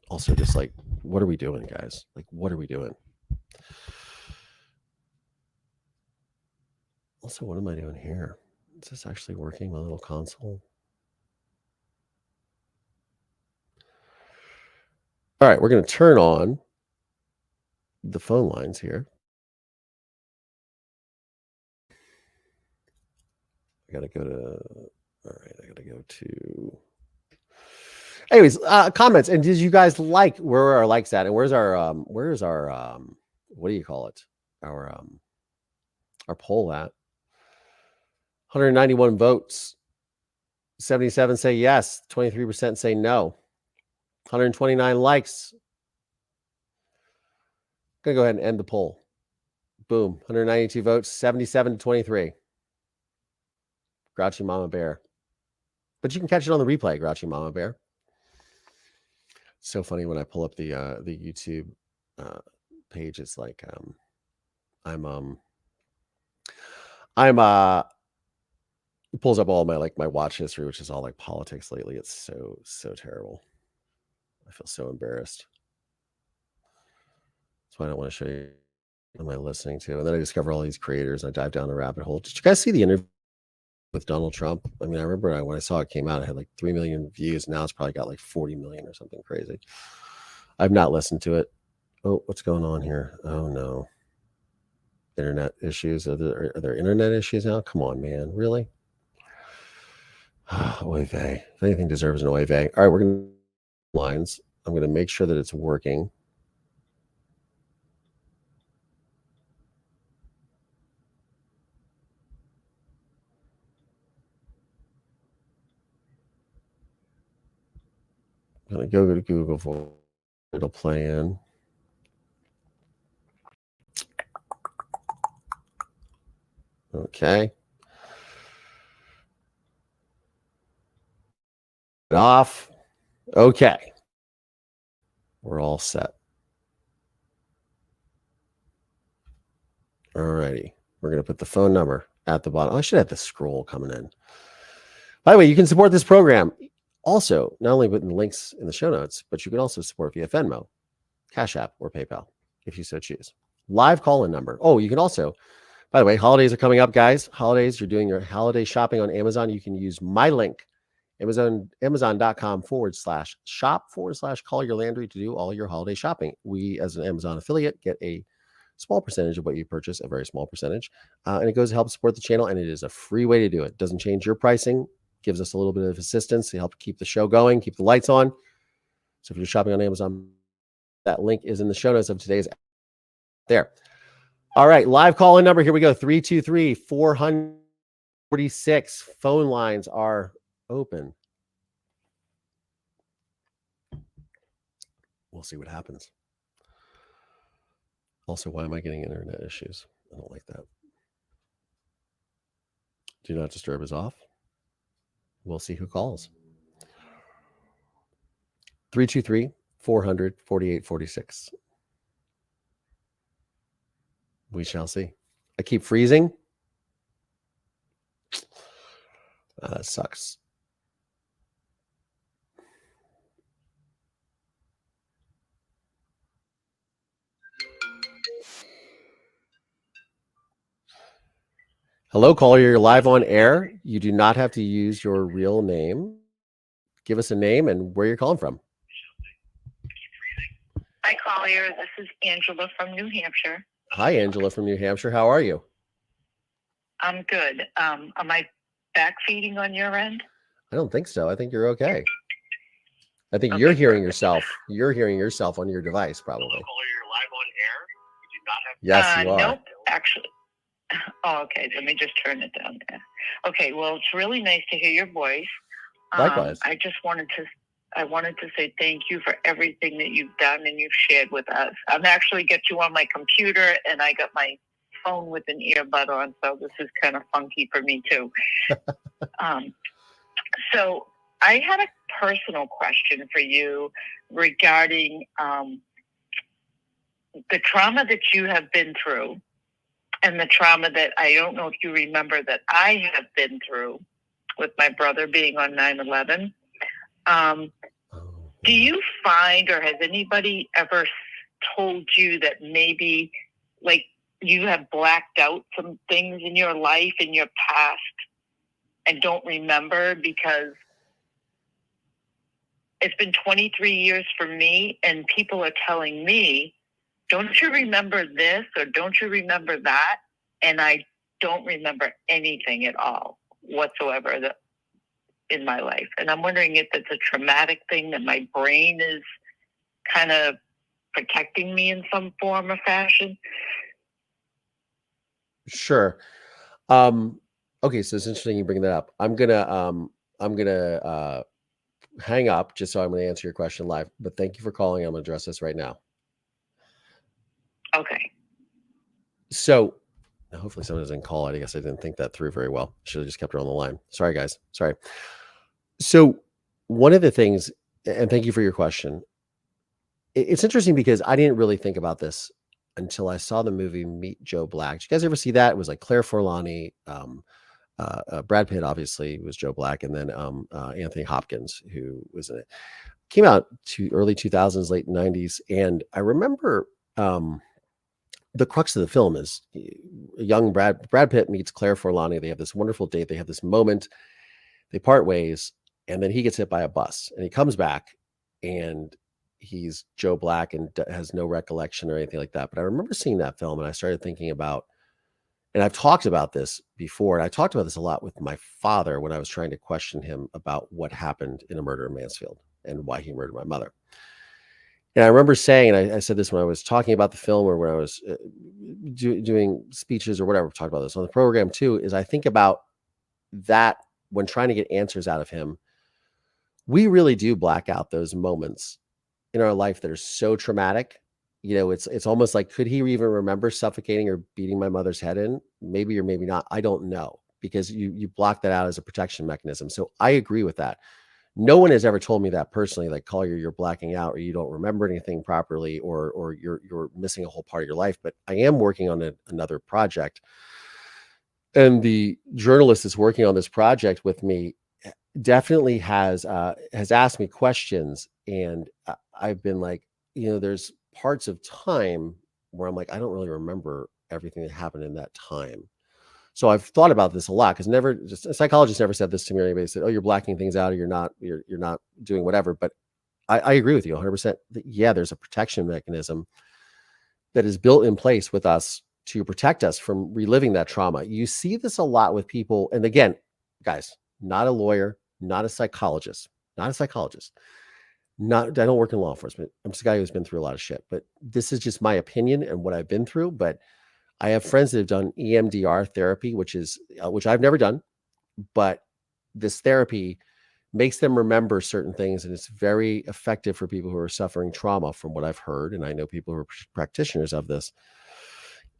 Also just what are we doing, guys? What are we doing? Also, what am I doing here? Is this actually working, my little console? All right, we're going to turn on the phone lines here. I got to go to. Anyways, comments. And did you guys where are our likes at? And where's our what do you call it? Our poll at? 191 votes. 77 say yes. 23% say no. 129 likes. I'm going to go ahead and end the poll. Boom. 192 votes, 77 to 23. Grouchy Mama Bear. But you can catch it on the replay, Grouchy Mama Bear. So funny when I pull up the YouTube page. It's like it pulls up all my watch history, which is all politics lately. It's so terrible. I feel so embarrassed. That's why I don't want to show you what am I listening to. And then I discover all these creators and I dive down the rabbit hole. Did you guys see the interview with Donald Trump? I mean, I remember when I saw it came out, it had 3 million views. Now it's probably got 40 million or something crazy. I've not listened to it. Oh, what's going on here? Oh no. Internet issues. Are there internet issues now? Come on, man. Really? Oy vey. If anything deserves an oy vey. All right, we're going to lines. I'm going to make sure that it's working. I'm going to go to Google for it'll play in. Okay. Off. Okay. We're all set. All righty. We're going to put the phone number at the bottom. I should have the scroll coming in. By the way, you can support this program also, not only putting the links in the show notes, but you can also support via Venmo, Cash App, or PayPal if you so choose. Live call-in number. Oh, you can also, by the way, holidays are coming up, guys. Holidays, you're doing your holiday shopping on Amazon. You can use my link, Amazon.com/shop/call your Landry to do all your holiday shopping. We, as an Amazon affiliate, get a small percentage of what you purchase, a very small percentage, and it goes to help support the channel, and it is a free way to do it. Doesn't change your pricing, gives us a little bit of assistance to help keep the show going, keep the lights on. So if you're shopping on Amazon, that link is in the show notes of today's there. All right, live call-in number. Here we go. 323-446. Phone lines are open. We'll see what happens. Also, why am I getting internet issues? I don't like that. Do not disturb is off. We'll see who calls. 323-400-4846. We shall see. I keep freezing. That sucks. Hello, caller. You're live on air. You do not have to use your real name. Give us a name and where you're calling from. Hi, Collier. This is Angela from New Hampshire. Hi, Angela from New Hampshire. How are you? I'm good. Am I back feeding on your end? I don't think so. I think you're okay. I think you're hearing yourself. You're hearing yourself on your device, probably. Hello, caller. You're live on air. You do not have. Yes, you are. Nope. Actually. Oh, okay. Let me just turn it down there. Okay. Well, it's really nice to hear your voice. Likewise. I wanted to say thank you for everything that you've done and you've shared with us. I'm actually got you on my computer and I got my phone with an earbud on, so this is kind of funky for me too. So I had a personal question for you regarding the trauma that you have been through and the trauma that I don't know if you remember that I have been through with my brother being on 9/11. Do you find, or has anybody ever told you that maybe like you have blacked out some things in your life, in your past, and don't remember? Because it's been 23 years for me, and people are telling me, don't you remember this or don't you remember that? And I don't remember anything at all whatsoever in my life. And I'm wondering if it's a traumatic thing that my brain is kind of protecting me in some form or fashion. Sure. Okay, so it's interesting you bring that up. I'm gonna hang up just so I'm gonna answer your question live. But thank you for calling. I'm gonna address this right now. Okay. So hopefully someone doesn't call it. I guess I didn't think that through very well. Should have just kept her on the line. Sorry, guys. Sorry. So one of the things, and thank you for your question. It's interesting because I didn't really think about this until I saw the movie Meet Joe Black. Did you guys ever see that? It was like Claire Forlani, Brad Pitt, obviously, was Joe Black, and then Anthony Hopkins, who was in it. Came out to early 2000s, late 90s. And I remember the crux of the film is young Brad Pitt meets Claire Forlani. They have this wonderful date. They have this moment. They part ways, and then he gets hit by a bus, and he comes back, and he's Joe Black and has no recollection or anything like that. But I remember seeing that film, and I started thinking about, and I've talked about this before, and I talked about this a lot with my father when I was trying to question him about what happened in a murder in Mansfield and why he murdered my mother. And I remember saying, and I said this when I was talking about the film or when I was doing speeches or whatever, talked about this on the program too, is I think about that when trying to get answers out of him. We really do black out those moments in our life that are so traumatic, it's almost like, could he even remember suffocating or beating my mother's head in? Maybe or maybe not. I don't know, because you block that out as a protection mechanism. So I agree with that. No one has ever told me that personally, like, Collier, you're blacking out, or you don't remember anything properly, or you're missing a whole part of your life. But I am working on another project, and the journalist that's working on this project with me definitely has asked me questions, and I've been like, there's parts of time where I'm like, I don't really remember everything that happened in that time. So I've thought about this a lot, because a psychologist never said this to me, or anybody said, oh, you're blacking things out, or you're not doing whatever. But I agree with you 100%. Yeah, there's a protection mechanism that is built in place with us to protect us from reliving that trauma. You see this a lot with people. And again, guys, not a lawyer, not a psychologist. I don't work in law enforcement. I'm just a guy who's been through a lot of shit, but this is just my opinion and what I've been through. But I have friends that have done EMDR therapy, which I've never done, but this therapy makes them remember certain things. And it's very effective for people who are suffering trauma, from what I've heard. And I know people who are practitioners of this,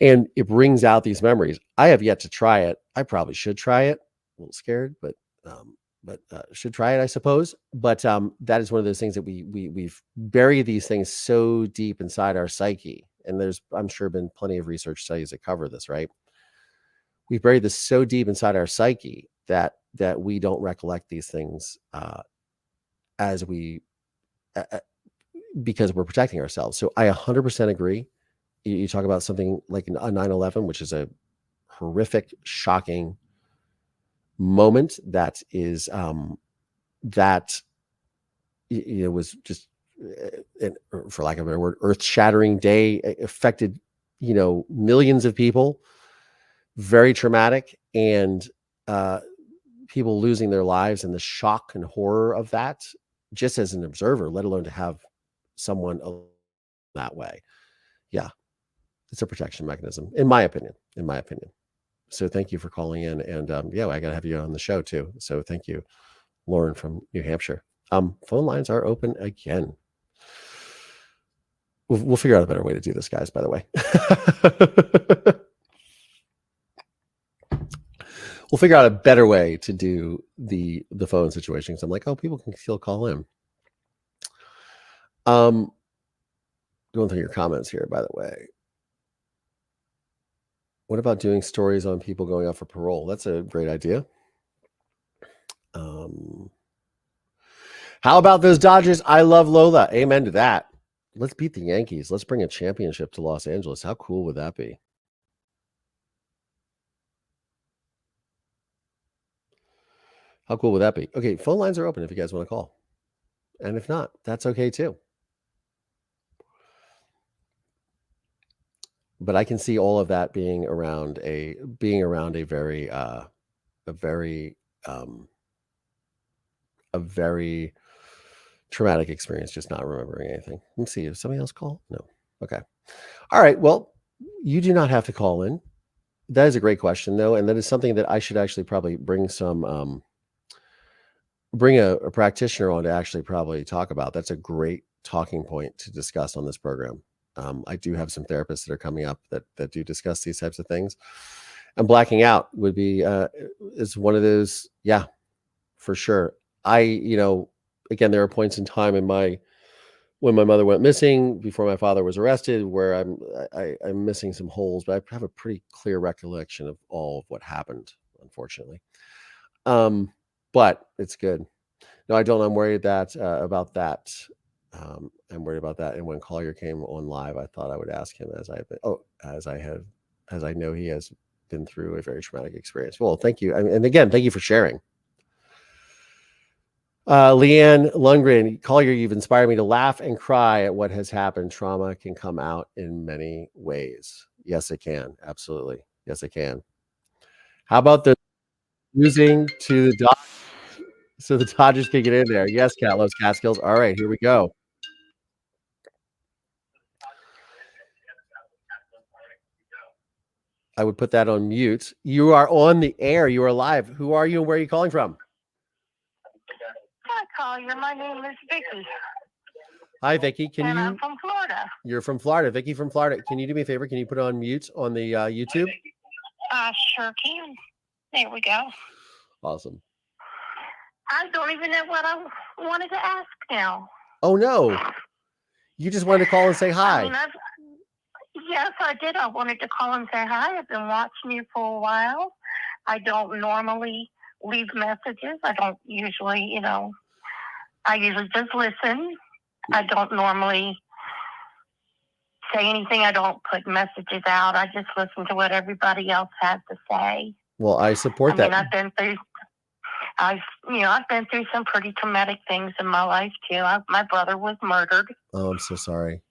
and it brings out these memories. I have yet to try it. I probably should try it. A little scared, but should try it, I suppose. But that is one of those things that we've buried these things so deep inside our psyche. And there's, I'm sure, been plenty of research studies that cover this, right? We've buried this so deep inside our psyche that we don't recollect these things because we're protecting ourselves. So I 100% agree. You talk about something like a 9/11, which is a horrific, shocking moment that is that was just, for lack of a better word, earth-shattering day. It affected millions of people, very traumatic, and people losing their lives, and the shock and horror of that, just as an observer, let alone to have someone that way. Yeah, it's a protection mechanism, in my opinion. So thank you for calling in. And yeah, I got to have you on the show too. So thank you, Lauren from New Hampshire. Phone lines are open again. We'll figure out a better way to do this, guys, by the way. We'll figure out a better way to do the phone situations. I'm like, oh, people can still call in. Going through your comments here, by the way. What about doing stories on people going out for parole? That's a great idea. How about those Dodgers? I love Lola. Amen to that. Let's beat the Yankees. Let's bring a championship to Los Angeles. How cool would that be? How cool would that be? Okay, phone lines are open if you guys want to call. And if not, that's okay too. But I can see all of that being around a very traumatic experience, just not remembering anything. Let me see if somebody else call. No. Okay. All right. Well, you do not have to call in. That is a great question, though, and that is something that I should actually probably bring a practitioner on to actually probably talk about. That's a great talking point to discuss on this program. I do have some therapists that are coming up that do discuss these types of things, and blacking out would be is one of those. Yeah, for sure. Again, there are points in time when my mother went missing before my father was arrested, where I'm missing some holes, but I have a pretty clear recollection of all of what happened, unfortunately. But it's good. No, I don't. I'm worried about that. I'm worried about that. And when Collier came on live, I thought I would ask him, as I know he has been through a very traumatic experience. Well, thank you. And again, thank you for sharing. Leanne Lundgren, Collier, you've inspired me to laugh and cry at what has happened. Trauma can come out in many ways. Yes, it can. Absolutely. Yes, it can. How about the losing to the Dodgers? So the Dodgers can get in there. Yes, Cat loves Catskills. All right, here we go. I would put that on mute. You are on the air. You are live. Who are you and where are you calling from? Hi, Collier. My name is Vicky. Hi, Vicky. Can and you? I'm from Florida. You're from Florida, Vicky from Florida. Can you do me a favor? Can you put it on mute on the YouTube? Sure can. There we go. Awesome. I don't even know what I wanted to ask now. Oh no, you just wanted to call and say hi. I mean, yes, I did. I wanted to call and say hi. I've been watching you for a while. I don't normally leave messages. I don't usually, I usually just listen. I don't normally say anything. I don't put messages out. I just listen to what everybody else has to say. Well, I support that. I've been through some pretty traumatic things in my life too. My brother was murdered. Oh, I'm so sorry.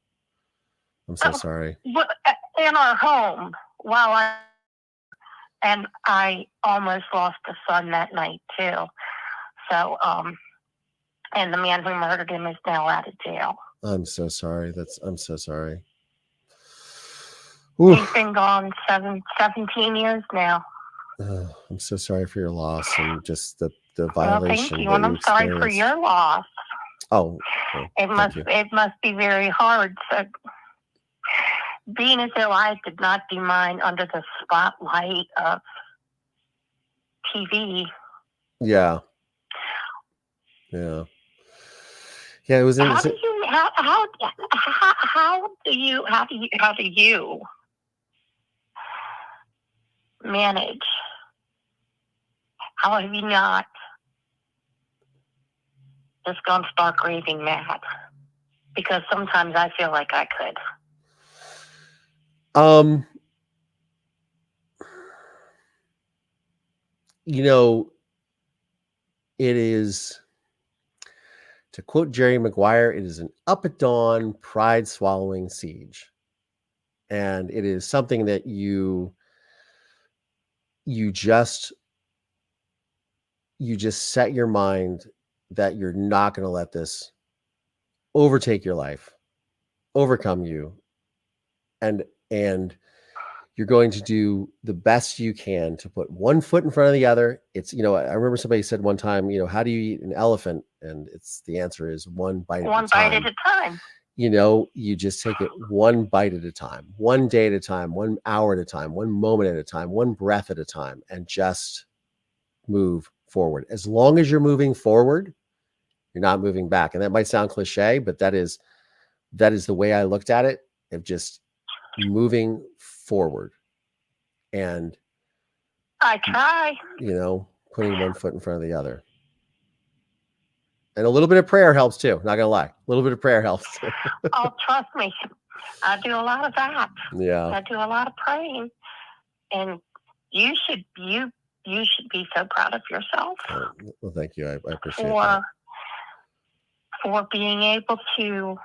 I'm so sorry. In our home, and I almost lost a son that night too. So, and the man who murdered him is now out of jail. I'm so sorry. I'm so sorry. He's been gone 17 years now. I'm so sorry for your loss and just the violation. Well, thank you, and I'm sorry for your loss. Oh, it must be very hard. So, being as though I did not do mine under the spotlight of TV. Yeah. It was interesting. How do you manage? How have you not just gone stark raving mad? Because sometimes I feel like I could. It is, to quote Jerry Maguire, it is an up at dawn, pride swallowing siege. And it is something that you just set your mind that you're not going to let this overtake your life, overcome you. And you're going to do the best you can to put one foot in front of the other. It's, I remember somebody said one time, how do you eat an elephant? And the answer is one bite at a time. You just take it one bite at a time, one day at a time, 1 hour at a time, one moment at a time, one breath at a time, and just move forward. As long as you're moving forward, you're not moving back. And that might sound cliche, but that is the way I looked at it, of just moving forward. And I try, putting one foot in front of the other. And a little bit of prayer helps too. Not gonna lie, a little bit of prayer helps too. Oh, trust me, I do a lot of that. Yeah, I do a lot of praying, and you should be so proud of yourself. Well, thank you. I appreciate that. For being able to.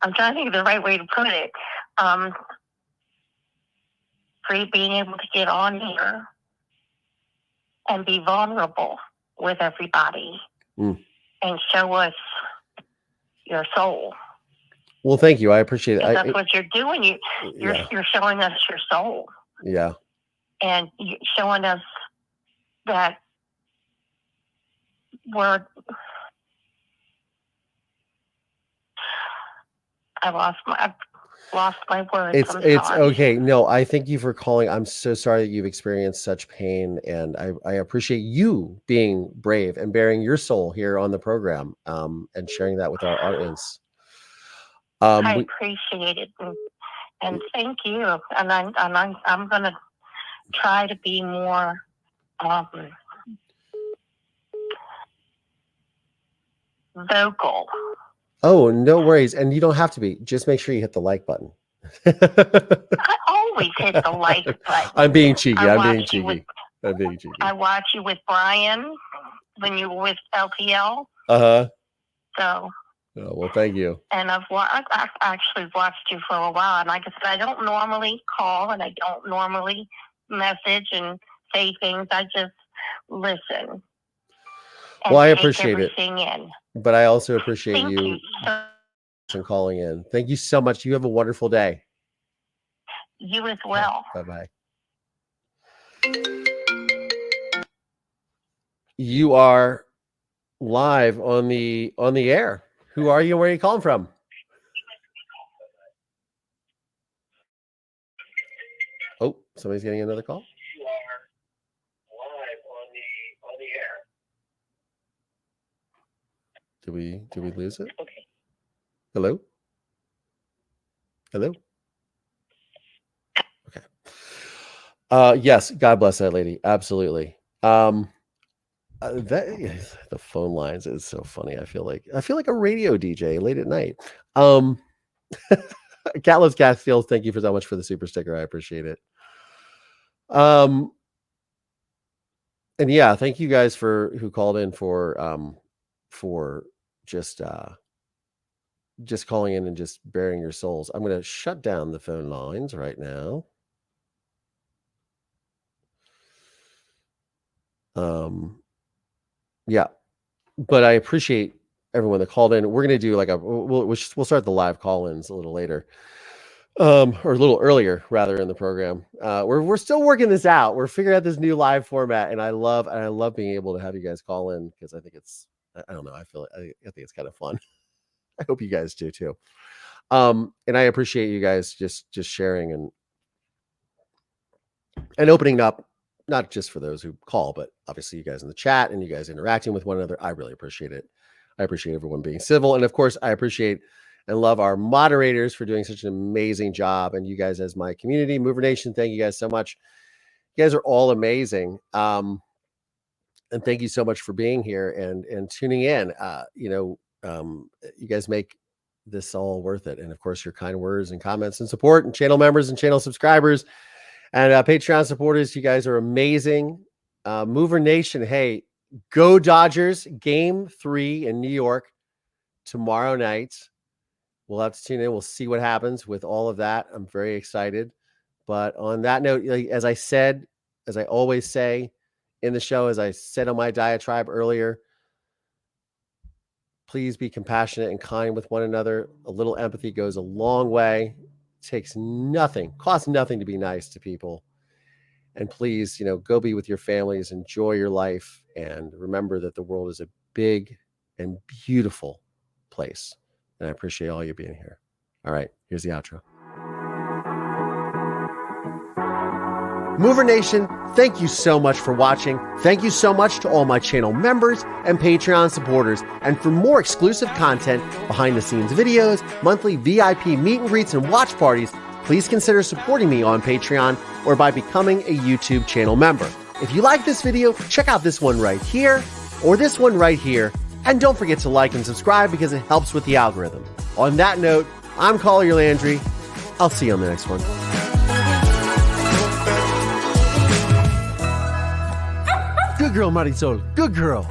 I'm trying to think of the right way to put it. For being able to get on here and be vulnerable with everybody and show us your soul. Well, thank you. I appreciate it. That's what you're doing. You're showing us your soul. Yeah. And you're showing us that I've lost my words. It's okay. No, I thank you for calling. I'm so sorry that you've experienced such pain, and I appreciate you being brave and bearing your soul here on the program, and sharing that with our audience. I appreciate it, and thank you. And I'm going to try to be more vocal. Oh, no worries. And you don't have to be. Just make sure you hit the like button. I always hit the like button. I'm being cheeky. I'm being cheeky. I watched you with Brian when you were with LPL. Uh-huh. So. Oh, well, thank you. And I've actually watched you for a while. And like I said, I don't normally call and I don't normally message and say things. I just listen. Well, I appreciate it. In. But I also appreciate Thank you and calling in. Thank you so much. You have a wonderful day. You as well. Bye-bye. You are live on the air. Who are you and where are you calling from? Oh, somebody's getting another call. You are live on the air. Did we lose it? Okay. Hello? Okay. Yes, God bless that lady. Absolutely. The phone lines is so funny. I feel like a radio DJ late at night. Catless Catfield, thank you so much for the super sticker. I appreciate it. And yeah, thank you guys who called in for just calling in and just bearing your souls. I'm going to shut down the phone lines right now. Yeah, but I appreciate everyone that called in. We're going to do we'll start the live call-ins a little later, or a little earlier rather in the program. We're still working this out. We're figuring out this new live format, and I love being able to have you guys call in because I think I don't know. I think it's kind of fun. I hope you guys do too. And I appreciate you guys just sharing and opening up, not just for those who call, but obviously you guys in the chat and you guys interacting with one another. I really appreciate it. I appreciate everyone being civil. And of course, I appreciate and love our moderators for doing such an amazing job. And you guys as my community, Mover Nation, thank you guys so much. You guys are all amazing. And thank you so much for being here and tuning in. You guys make this all worth it. And of course, your kind words and comments and support and channel members and channel subscribers and Patreon supporters, you guys are amazing. Mover Nation, hey, go Dodgers. Game 3 in New York tomorrow night. We'll have to tune in. We'll see what happens with all of that. I'm very excited. But on that note, as I always say in the show, as I said on my diatribe earlier, please be compassionate and kind with one another. A little empathy goes a long way. Takes nothing, costs nothing to be nice to people. And please, go be with your families, enjoy your life, and remember that the world is a big and beautiful place. And I appreciate all you being here. All right, here's the outro. Mover Nation, thank you so much for watching. Thank you so much to all my channel members and Patreon supporters. And for more exclusive content, behind the scenes videos, monthly VIP meet and greets and watch parties, please consider supporting me on Patreon or by becoming a YouTube channel member. If you like this video, check out this one right here or this one right here. And don't forget to like and subscribe because it helps with the algorithm. On that note, I'm Collier Landry. I'll see you on the next one. Good girl, Marisol. Good girl.